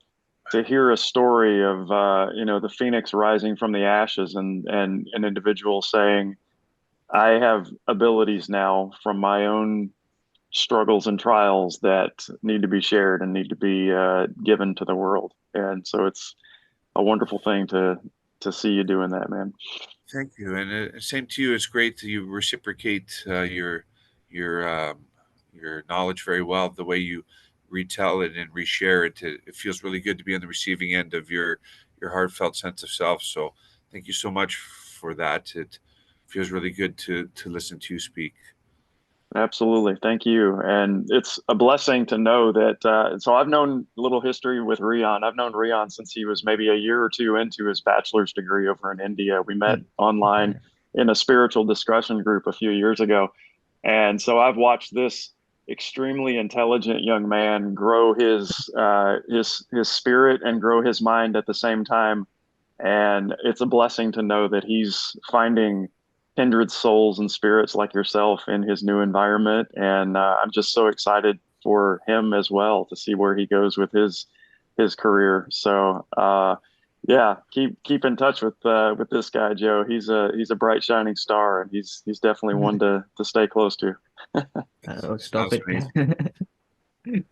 hear a story of the phoenix rising from the ashes, and an individual saying, "I have abilities now from my own struggles and trials that need to be shared and need to be given to the world." And so it's a wonderful thing to see you doing that, man. Thank you, and same to you. It's great that you reciprocate your your knowledge very well. The way you retell it and reshare it, it feels really good to be on the receiving end of your heartfelt sense of self. So, thank you so much for that. It feels really good to listen to you speak. Absolutely. Thank you. And it's a blessing to know that. So I've known a little history with Rion. I've known Rion since he was maybe a year or two into his bachelor's degree over in India. We met online in a spiritual discussion group a few years ago. And so I've watched this extremely intelligent young man grow his spirit and grow his mind at the same time. And it's a blessing to know that he's finding kindred souls and spirits like yourself in his new environment. And I'm just so excited for him as well to see where he goes with his career. So yeah, keep in touch with this guy, Joe. He's a bright shining star, and he's definitely one to stay close to. Oh, stop Sounds it. amazing.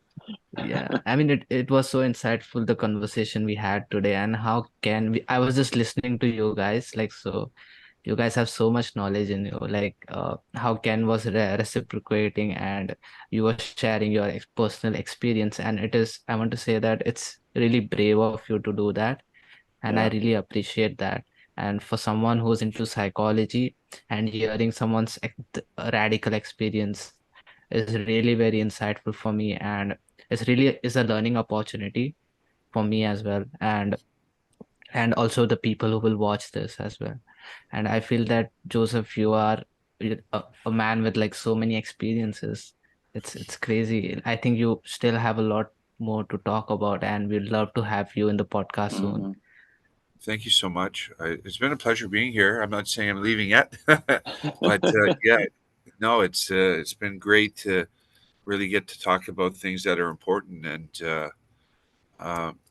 Yeah, I mean, it was so insightful, the conversation we had today, and how can we, I was just listening to you guys, like, so you guys have so much knowledge in you, like, how Ken was reciprocating, and you were sharing your personal experience, and it is, I want to say that it's really brave of you to do that, and I Yeah, really appreciate that. And for someone who's into psychology, and hearing someone's radical experience is really very insightful for me, and it's really is a learning opportunity for me as well, and also the people who will watch this as well. And I feel that, Joseph, you are a man with like so many experiences. It's crazy. I think you still have a lot more to talk about, and we'd love to have you in the podcast soon. Hmm. Thank you so much. It's been a pleasure being here. I'm not saying I'm leaving yet, but yeah, no, it's been great to really get to talk about things that are important. And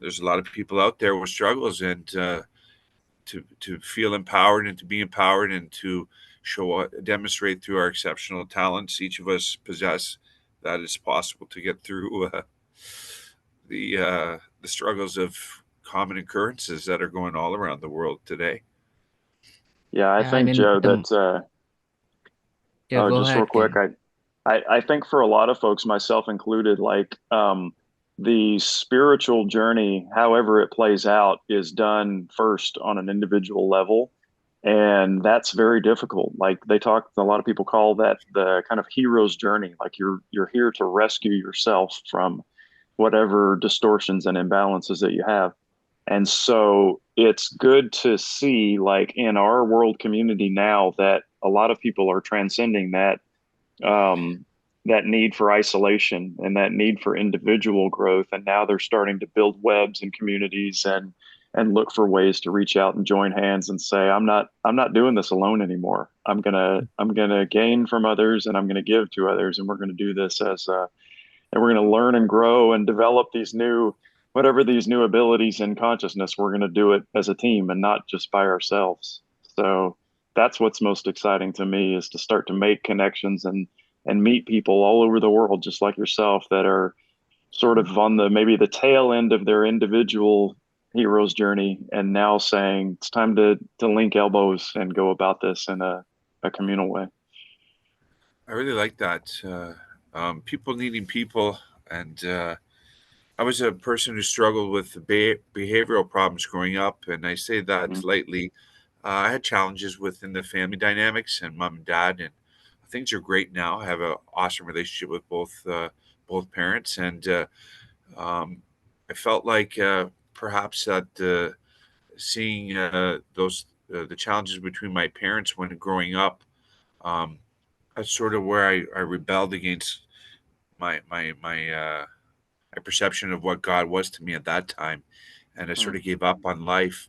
there's a lot of people out there with struggles, and to feel empowered and to be empowered and to demonstrate through our exceptional talents each of us possess that it's possible to get through the struggles of common occurrences that are going all around the world today. Yeah, I Yeah, I think, mean, Joe, that yeah, go just real ahead, quick, Ken. I think for a lot of folks, myself included, like the spiritual journey, however it plays out, is done first on an individual level. And that's very difficult. Like a lot of people call that the kind of hero's journey. Like you're here to rescue yourself from whatever distortions and imbalances that you have. And so it's good to see, like in our world community now, that a lot of people are transcending um, that need for isolation and that need for individual growth. And now they're starting to build webs and communities and look for ways to reach out and join hands and say, I'm not doing this alone anymore. I'm gonna gain from others and I'm gonna give to others, and we're gonna do this and we're gonna learn and grow and develop these new whatever these new abilities in consciousness. We're gonna do it as a team and not just by ourselves. So that's what's most exciting to me, is to start to make connections and meet people all over the world, just like yourself, that are sort of on the maybe the tail end of their individual hero's journey, and now saying it's time to link elbows and go about this in a communal way. I really like that. People needing people. And I was a person who struggled with behavioral problems growing up. And I say that Mm, lightly. I had challenges within the family dynamics and mom and dad. And things are great now. I have an awesome relationship with both parents. And um, I felt like perhaps that seeing those the challenges between my parents when growing up, um, that's sort of where I rebelled against my my my uh, my perception of what God was to me at that time, and I mm, sort of gave up on life,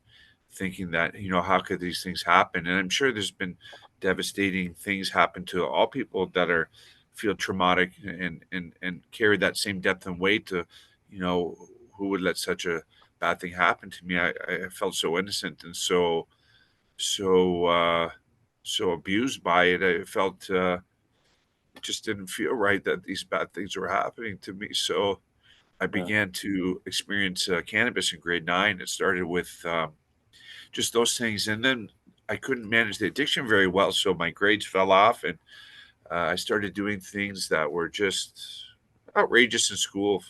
thinking that how could these things happen? And I'm sure there's been devastating things happen to all people that are feel traumatic and carry that same depth and weight to, you know, who would let such a bad thing happen to me? I felt so innocent and so so abused by it. I felt it just didn't feel right that these bad things were happening to me. So I yeah. began to experience cannabis in grade 9. It started with just those things, and then I couldn't manage the addiction very well, so my grades fell off, and I started doing things that were just outrageous in school.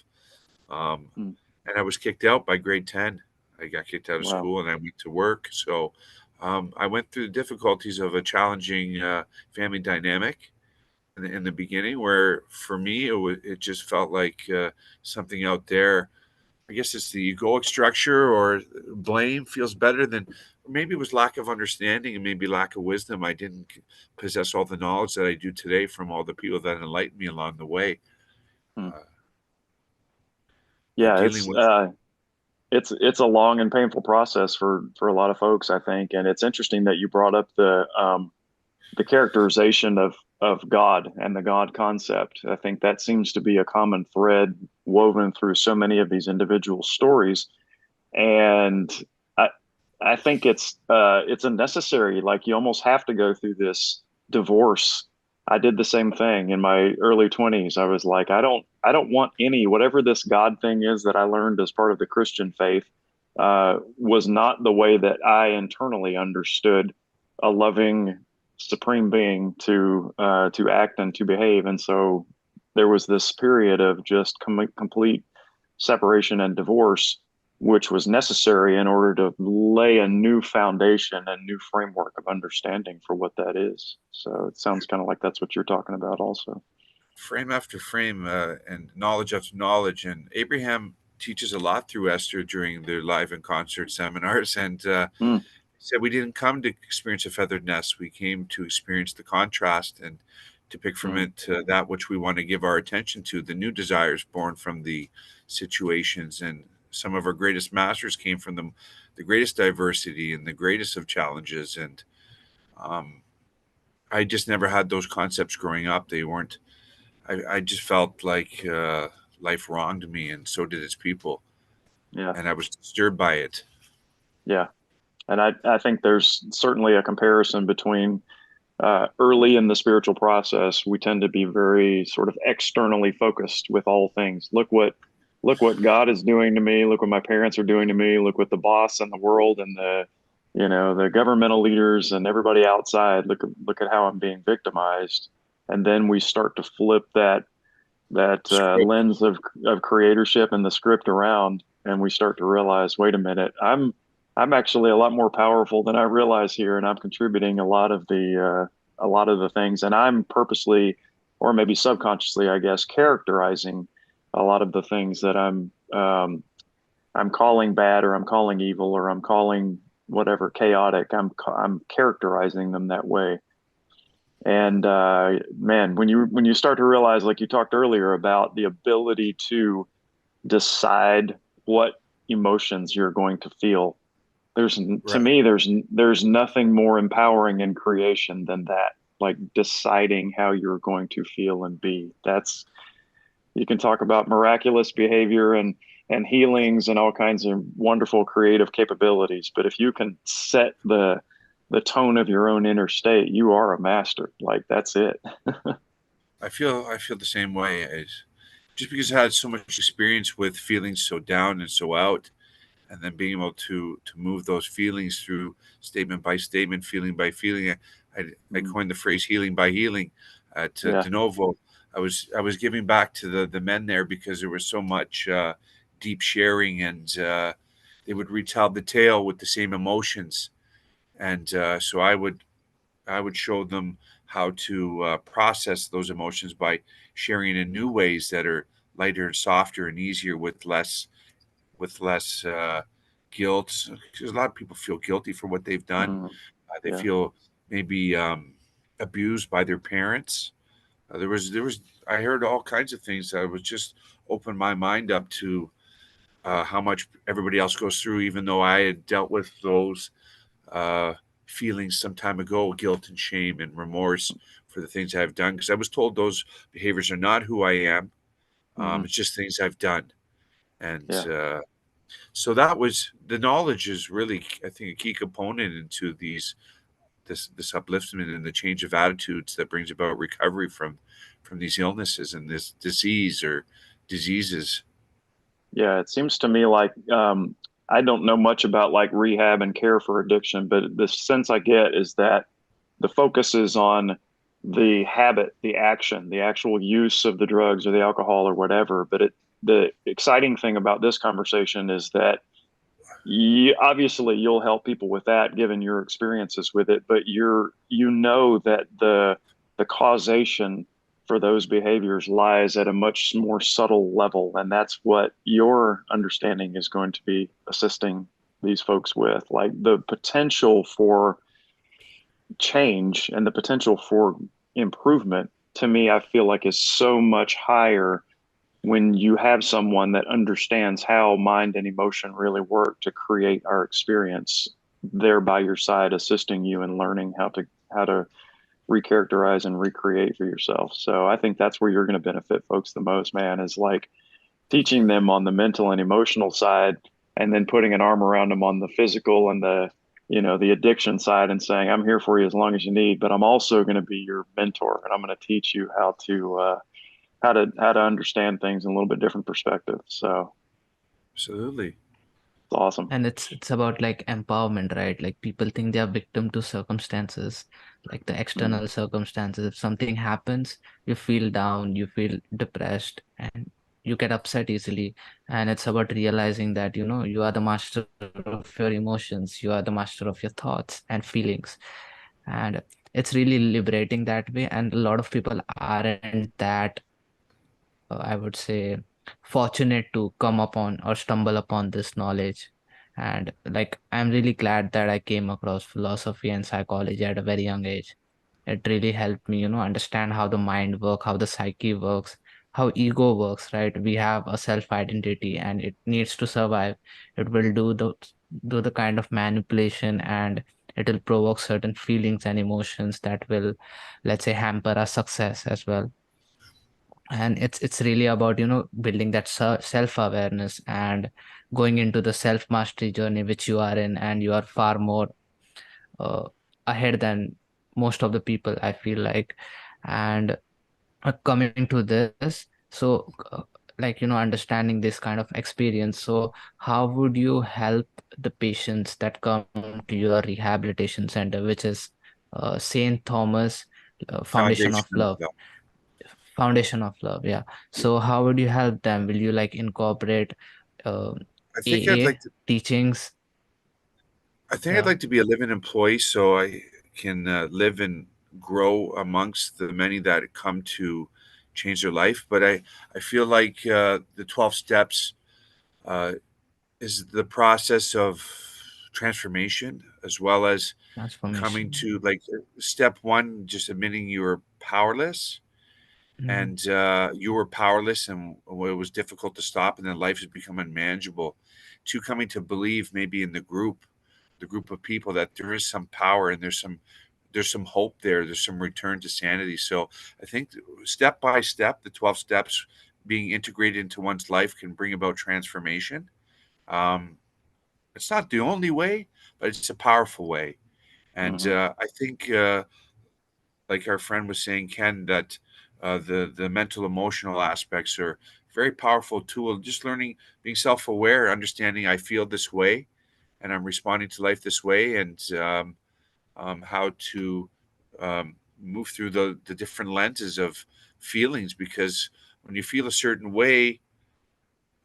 Um, Mm, and I was kicked out by grade 10. I got kicked out of wow. school, and I went to work. So I went through the difficulties of a challenging family dynamic in the beginning, where for me it just felt like something out there. I guess it's the egoic structure or blame feels better than, or maybe it was lack of understanding and maybe lack of wisdom. I didn't possess all the knowledge that I do today from all the people that enlightened me along the way. Mm. Uh, Yeah, dealing with it's a long and painful process for a lot of folks, I think. And it's interesting that you brought up the characterization of God and the God concept. I think that seems to be a common thread woven through so many of these individual stories. And I I think it's a necessary, like you almost have to go through this divorce. I did the same thing in my early 20s. I was like, I don't want any whatever this God thing is that I learned as part of the Christian faith was not the way that I internally understood a loving supreme being to act and to behave. And so there was this period of just complete separation and divorce, which was necessary in order to lay a new foundation and new framework of understanding for what that is. So it sounds kind of like that's what you're talking about also. frame after frame and knowledge after knowledge. And Abraham teaches a lot through Esther during their live and concert seminars. And Mm, said we didn't come to experience a feathered nest. We came to experience the contrast and to pick from Mm. it that which we want to give our attention to, the new desires born from the situations. And some of our greatest masters came from the greatest diversity and the greatest of challenges. And um, I just never had those concepts growing up. They weren't, I just felt like life wronged me, and so did its people. Yeah. And I was disturbed by it. Yeah. And I think there's certainly a comparison between early in the spiritual process, we tend to be very sort of externally focused with all things. Look what God is doing to me. Look what my parents are doing to me. Look what the boss and the world and the governmental leaders and everybody outside. Look at how I'm being victimized. And then we start to flip that Script. lens of creatorship and the script around, and we start to realize, wait a minute, I'm actually a lot more powerful than I realize here, and I'm contributing a lot of the things, and I'm purposely, or maybe subconsciously, I guess, characterizing a lot of the things that I'm calling bad, or I'm calling evil, or I'm calling whatever chaotic. I'm characterizing them that way. And man, when you start to realize, like you talked earlier about the ability to decide what emotions you're going to feel, to Right. me, there's nothing more empowering in creation than that. Like deciding how you're going to feel and be. That's You can talk about miraculous behavior and healings and all kinds of wonderful creative capabilities, but if you can set the tone of your own inner state, you are a master. Like that's it. I feel the same way. Just because I had so much experience with feeling so down and so out, and then being able to move those feelings through statement by statement, feeling by feeling. I Mm. coined the phrase "healing by healing" at Yeah. De Novo. I was giving back to the men there because there was so much deep sharing, and they would retell the tale with the same emotions, and so I would show them how to process those emotions by sharing in new ways that are lighter and softer and easier with less guilt. Because a lot of people feel guilty for what they've done. Mm. They Yeah. feel maybe abused by their parents. There was I heard all kinds of things that was just opened my mind up to how much everybody else goes through, even though I had dealt with those uh, feelings some time ago, guilt and shame and remorse for the things I've done. Because I was told those behaviors are not who I am. Hmm. It's just things I've done. And Yeah. so that was the knowledge is really, I think, a key component into this upliftment and the change of attitudes that brings about recovery from these illnesses and this disease or diseases. Yeah. It seems to me like I don't know much about like rehab and care for addiction, but the sense I get is that the focus is on the habit, the action, the actual use of the drugs or the alcohol or whatever. But the exciting thing about this conversation is that obviously you'll help people with that given your experiences with it, but you know that the causation for those behaviors lies at a much more subtle level, and that's what your understanding is going to be assisting these folks with, like the potential for change and the potential for improvement. To me, I feel like is so much higher when you have someone that understands how mind and emotion really work to create our experience, there by your side, assisting you in learning how to recharacterize and recreate for yourself. So I think that's where you're going to benefit folks the most, man, is like teaching them on the mental and emotional side, and then putting an arm around them on the physical and the addiction side, and saying, I'm here for you as long as you need, but I'm also going to be your mentor, and I'm going to teach you how to understand things in a little bit different perspective. So Absolutely. it's awesome. And it's about like empowerment, right? Like people think they are victim to circumstances, like the Mm. external circumstances. If something happens, you feel down, you feel depressed, and you get upset easily. And it's about realizing that, you are the master of your emotions, you are the master of your thoughts and feelings. And it's really liberating that way. And a lot of people aren't that, I would say, fortunate to come upon or stumble upon this knowledge. And like, I'm really glad that I came across philosophy and psychology at a very young age. It really helped me, understand how the mind works, how the psyche works, how ego works, right? We have a self identity and it needs to survive. It will do the kind of manipulation, and it will provoke certain feelings and emotions that will, let's say, hamper our success as well. And it's really about, building that self awareness and going into the self mastery journey which you are in, and you are far more uh, ahead than most of the people, I feel like. And coming to this, so like, understanding this kind of experience, so how would you help the patients that come to your rehabilitation center, which is St. Thomas Foundation of Foundation of Love? love. Foundation of Love, yeah. So how would you help them? Will you like incorporate uh, I think I'd AA like to. teachings? I think I'd Yeah, like to be a living employee so I can live and grow amongst the many that come to change their life. But I feel like the 12 steps uh, is the process of transformation as well as coming transformation. to like step one, just admitting you were powerless Mm, and you were powerless and it was difficult to stop and then life has become unmanageable to coming to believe maybe in the group of people that there is some power and there's some hope there, there's some return to sanity. So I think step by step the 12 steps being integrated into one's life can bring about transformation. um, it's not the only way, but it's a powerful way. And Hmm. I think like our friend was saying, Ken, that the mental emotional aspects are very powerful tool. Just learning, being self aware, understanding I feel this way, and I'm responding to life this way, and how to move through the different lenses of feelings. Because when you feel a certain way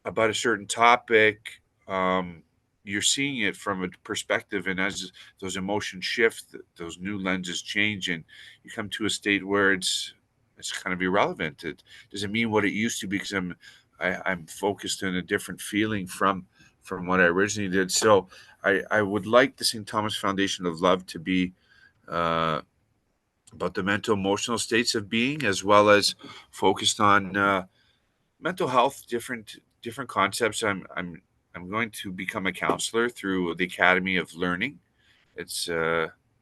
about a certain topic, you're seeing it from a perspective, and as those emotions shift, those new lenses change, and you come to a state where it's kind of irrelevant. It doesn't mean what it used to because I'm focused on a different feeling from what I originally did. So I would like the St. Thomas Foundation of Love to be uh, about the mental emotional states of being, as well as focused on mental health, different concepts. I'm going to become a counselor through the Academy of Learning. It's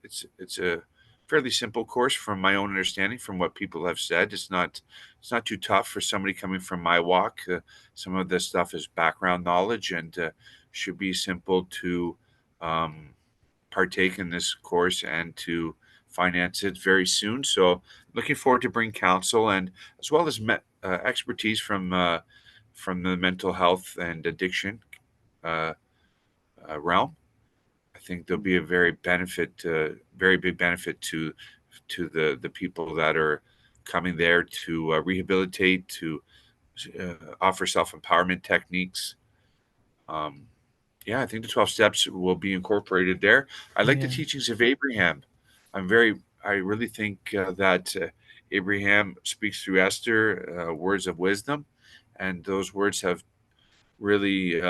it's a fairly simple course from my own understanding, from what people have said. It's not too tough for somebody coming from my walk. Some of this stuff is background knowledge and should be simple to um, partake in this course and to finance it very soon. So looking forward to bring counsel and as well as expertise from the mental health and addiction uh, realm. I think there'll be a very big benefit to the people that are coming there to rehabilitate, to offer self empowerment techniques. Um, yeah, I think the 12 steps will be incorporated there. I like the yeah, teachings of Abraham. I really think that Abraham speaks through Esther words of wisdom, and those words have really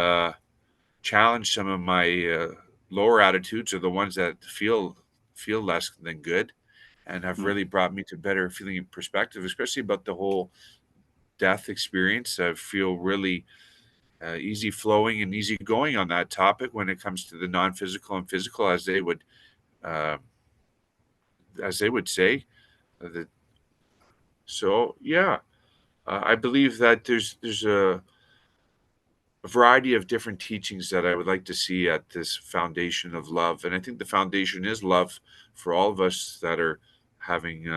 challenged some of my lower attitudes or the ones that feel less than good, and have really brought me to better feeling and perspective, especially about the whole death experience. I feel really easy flowing and easy going on that topic when it comes to the non-physical and physical, uh, as they would say. The, so yeah, I believe that there's a variety of different teachings that I would like to see at this foundation of love, and I think the foundation is love for all of us that are having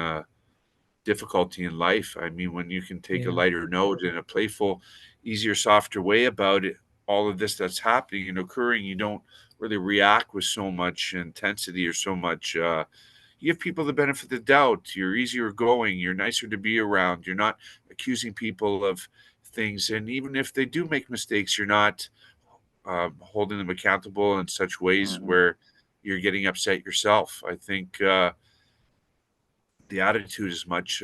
difficulty in life. I mean, when you can take a yeah, lighter note in a playful, easier, softer way about it, all of this that's happening and occurring, you don't really react with so much intensity or so much. You give people the benefit of the doubt. You're easier going. You're nicer to be around. You're not accusing people of things. And even if they do make mistakes, you're not holding them accountable in such ways Hmm. where you're getting upset yourself. I think the attitude is much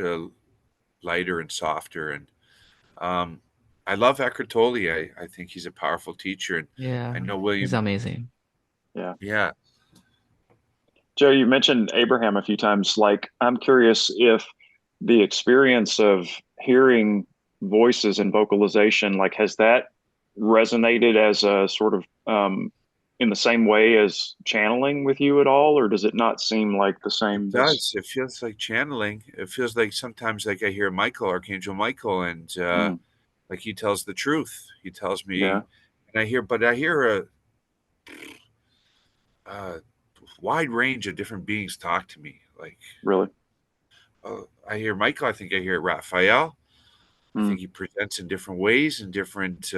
lighter and softer. And um, I love Eckhart Tolle. I think he's a powerful teacher, and I Yeah, know he's William. amazing. Yeah. Yeah, Joe, you mentioned Abraham a few times. Like, I'm curious if the experience of hearing voices and vocalization, like, has that resonated as a sort of in the same way as channeling with you at all, or does it not seem like the it same as does. It feels like channeling. It feels like sometimes like I hear Michael, Archangel Michael, and mm, like he tells the truth. He tells yeah, me, and I hear a wide range of different beings talk to me. Like really? I hear Michael. I think I hear Raphael. I Mm, think he presents in different ways and different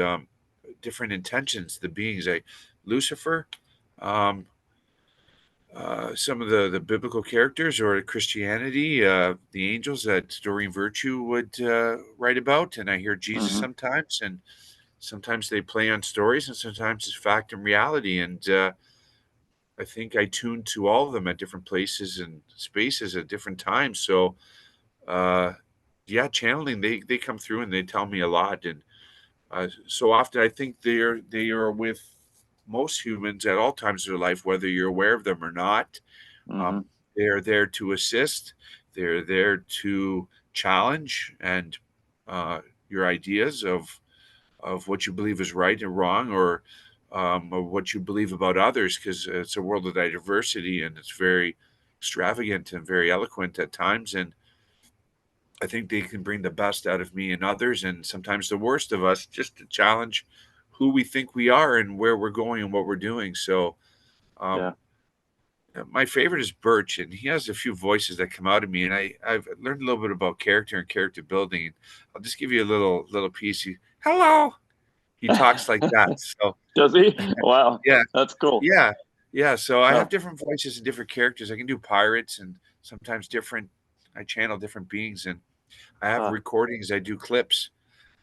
intentions. The beings, like Lucifer, um, some of the biblical characters or Christianity, the angels that Doreen Virtue would write about, and I hear Jesus hmm sometimes, and sometimes they play on stories, and sometimes it's fact and reality, and I think I tune to all of them at different places and spaces at different times. So, uh, yeah, channeling they come through and they tell me a lot, and so often I think they are with most humans at all times of their life, whether you're aware of them or not. hmm Um, they're there to assist. They're there to challenge and your ideas of what you believe is right and wrong, or what you believe about others, because it's a world of diversity and it's very extravagant and very eloquent at times. And I think they can bring the best out of me and others, and sometimes the worst of us, just to challenge who we think we are and where we're going and what we're doing. So, yeah, um, my favorite is Birch, and he has a few voices that come out of me, and I've learned a little bit about character and character building. I'll just give you a little piece. Hello. He talks like that. So does he? Wow, yeah, that's cool. yeah, yeah. So I Huh. have different voices and different characters. I can do pirates and sometimes different. I channel different beings, and I have Huh. recordings. I do clips,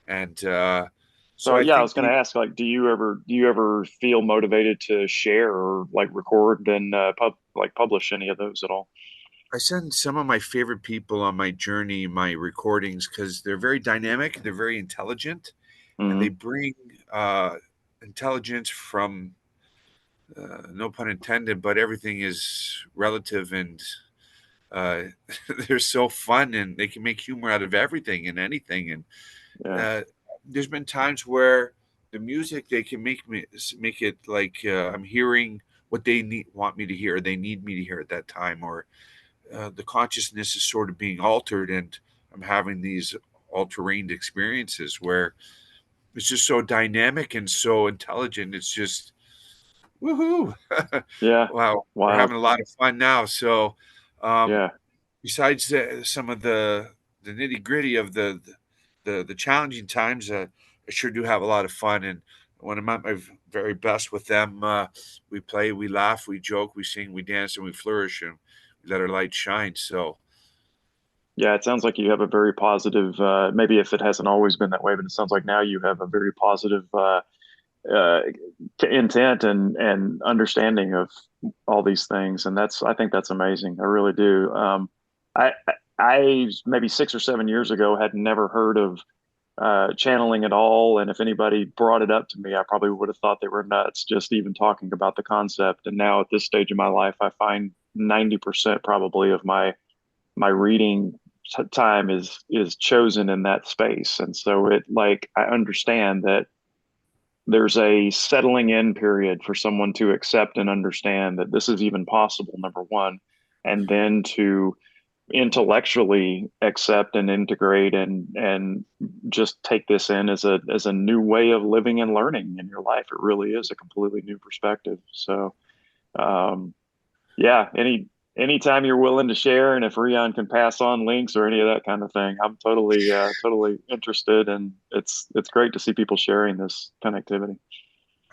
and so So I yeah, I was think going to ask, like, do you ever feel motivated to share or like record and publish any of those at all? I send some of my favorite people on my journey, my recordings, because they're very dynamic, they're very intelligent, and they Hmm bring intelligence from, no pun intended, but everything is relative, and uh, they're so fun, and they can make humor out of everything and anything. And Yeah. uh, there's been times where the music they can make it like I'm hearing what they want me to hear, they need me to hear at that time, or the consciousness is sort of being altered, and I'm having these all-terrain experiences where it's just so dynamic and so intelligent. It's just woohoo! Yeah. Wow, we're Wild. having a lot of fun now. So, um, Yeah. besides some of the nitty gritty of the challenging times, I sure do have a lot of fun. And when I'm at my very best with them, we play, we laugh, we joke, we sing, we dance, and we flourish, and we let our light shine. So, Yeah. It sounds like you have a very positive, maybe if it hasn't always been that way, but it sounds like now you have a very positive uh, intent and understanding of all these things. And I think that's amazing. I really do. I, I maybe 6 or 7 years ago had never heard of channeling at all. And if anybody brought it up to me, I probably would have thought they were nuts just even talking about the concept. And now at this stage of my life, I find 90% probably of my reading time is chosen in that space. And so it like I understand that there's a settling in period for someone to accept and understand that this is even possible, number one, and then to intellectually accept and integrate and just take this in as a new way of living and learning in your life. It really is a completely new perspective. So um, yeah, anytime you're willing to share, and if Rion can pass on links or any of that kind of thing, I'm totally interested, and it's great to see people sharing this connectivity.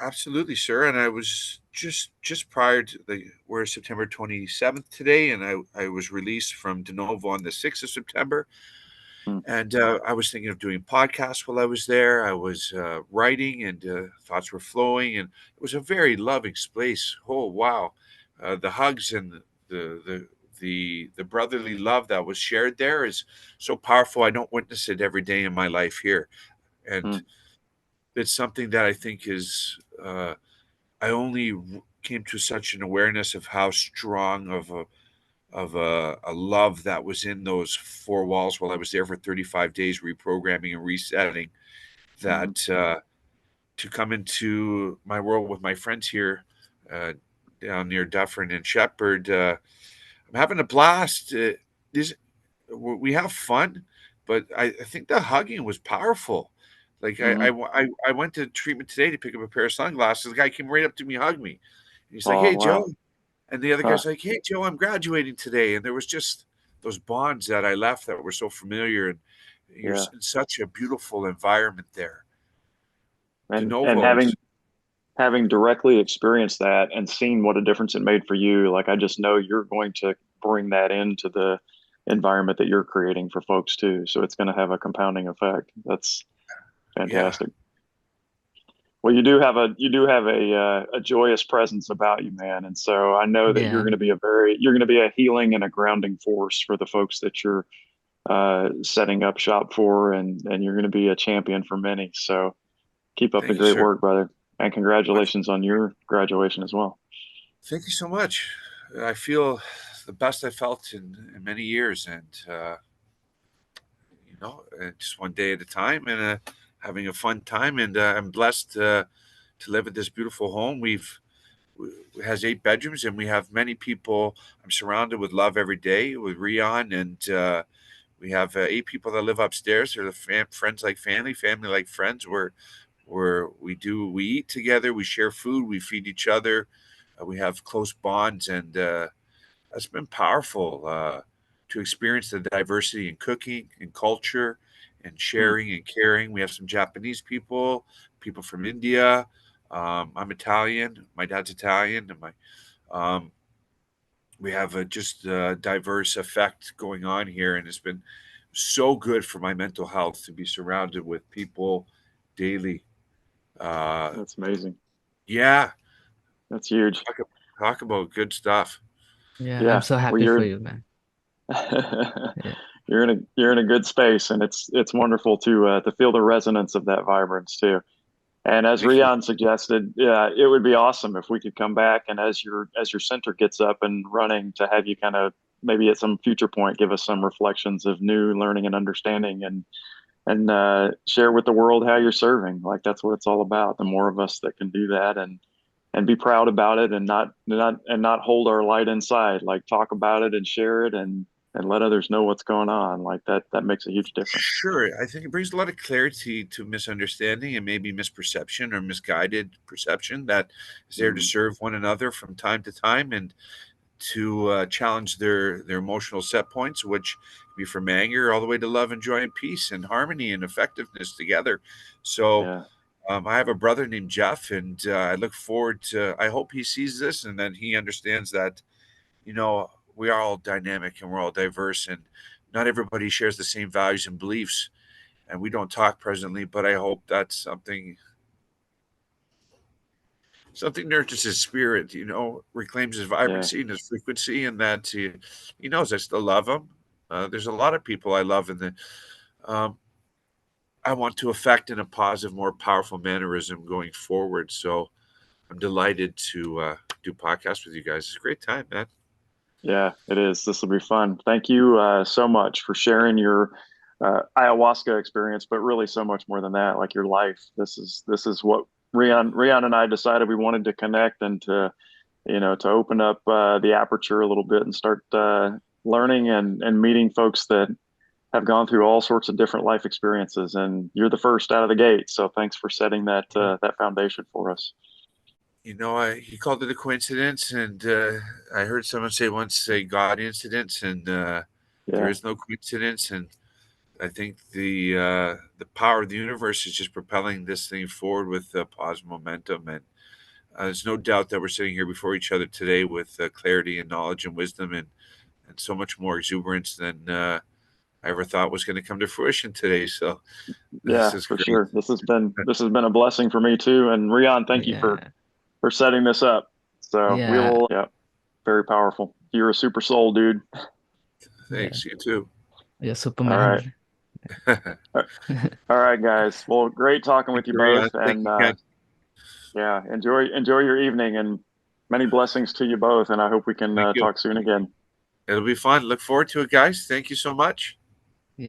absolutely, sir. And I was just prior to we're September 27th today, and I was released from De Novo on the 6th of September. Hmm. And I was thinking of doing podcasts while I was there. I was writing, and thoughts were flowing, and it was a very loving space. Oh wow, the hugs and the the the brotherly love that was shared there is so powerful. I don't witness it every day in my life here, and Hmm. it's something that I think is I only came to such an awareness of how strong of a love that was in those four walls while I was there for 35 days, reprogramming and resetting. Mhm. That to come into my world with my friends here uh, down near Dufferin and Shepherd, I'm having a blast. This we have fun, but I think the hugging was powerful. Like Mhm. I went to treatment today to pick up a pair of sunglasses. The guy came right up to me, hugged me. And he's like, Oh, "Hey, wow. Joe," and the other Huh. guy's like, "Hey, Joe, I'm graduating today." And there was just those bonds that I left that were so familiar, and you're Yeah. in such a beautiful environment there. De And novos. having directly experienced that and seen what a difference it made for you, like I just know you're going to bring that into the environment that you're creating for folks too. So it's going to have a compounding effect. That's Yeah, fantastic. Well, you do have a joyous presence about you, man. And so I know that Yeah. you're going to be a healing and a grounding force for the folks that you're setting up shop for, and you're going to be a champion for many. So keep up the thank you, great sir. work, brother. And Much. congratulations on your graduation as well. Thank you so much. I feel the best I felt in many years, and just one day at a time, and having a fun time. And I'm blessed to live at this beautiful home. It has 8 bedrooms, and we have many people. I'm surrounded with love every day with Rion, and we have 8 people that live upstairs. They're friends like family, family like friends. Where we eat together, we share food, we feed each other, we have close bonds, and that's been powerful to experience the diversity in cooking and culture and Hmm. sharing and caring. We have some Japanese people, people from India. I'm Italian. My dad's Italian, and my um, we have a just diverse effect going on here, and it's been so good for my mental health to be surrounded with people daily. Uh, That's amazing. yeah, That's huge. talk about good stuff. Yeah. I'm Yeah. so Well, happy for you, man. Yeah. you're in a good space, and it's wonderful to feel the resonance of that vibrance too. And as Thank you. Rian suggested, yeah, it would be awesome if we could come back and as your center gets up and running, to have you kind of maybe at some future point give us some reflections of new learning and understanding, and share with the world how you're serving. Like that's what it's all about. The more of us that can do that and be proud about it, and not hold our light inside. Like talk about it and share it, and let others know what's going on. Like that makes a huge difference. Sure. I think it brings a lot of clarity to misunderstanding and maybe misperception or misguided perception that is there to Mhm. serve one another from time to time and to challenge their emotional set points, which be from anger all the way to love and joy and peace and harmony and effectiveness together. So Yeah, I have a brother named Jeff, and I look forward to. I hope he sees this and then he understands that we are all dynamic and we're all diverse, and not everybody shares the same values and beliefs, and we don't talk presently, but I hope that's something nurtures his spirit, reclaims his yeah, vibrancy and his frequency, and that he knows I still love him. There's a lot of people I love, and um, I want to affect in a positive, more powerful mannerism going forward. So I'm delighted to do podcasts with you guys. It's a great time, man. yeah. It is. This will be fun. Thank you so much for sharing your ayahuasca experience, but really so much more than that. Like your life. This is what Rian and I decided we wanted to connect, and to open up the aperture a little bit and start learning and meeting folks that have gone through all sorts of different life experiences. And you're the first out of the gate. So thanks for setting that foundation for us. He called it a coincidence, and I heard someone say God incidents, and there Yeah. is no coincidence. And I think the power of the universe is just propelling this thing forward with positive momentum, and there's no doubt that we're sitting here before each other today with clarity and knowledge and wisdom, and so much more exuberance than I ever thought was going to come to fruition today. So this Yeah, is for great. sure. This has been a blessing for me too. And Rian, thank you Yeah. for setting this up. So we Yeah. will, yeah, very powerful. You're a super soul, dude. Yeah. Thanks. You too. Yeah. All right. Superman. All right, guys. Well, great talking with you Agree. both, Thank and you, Ken. yeah, enjoy your evening, and many blessings to you both. And I hope we can Thank you. talk soon again. It'll be fun. Look forward to it, guys. Thank you so much.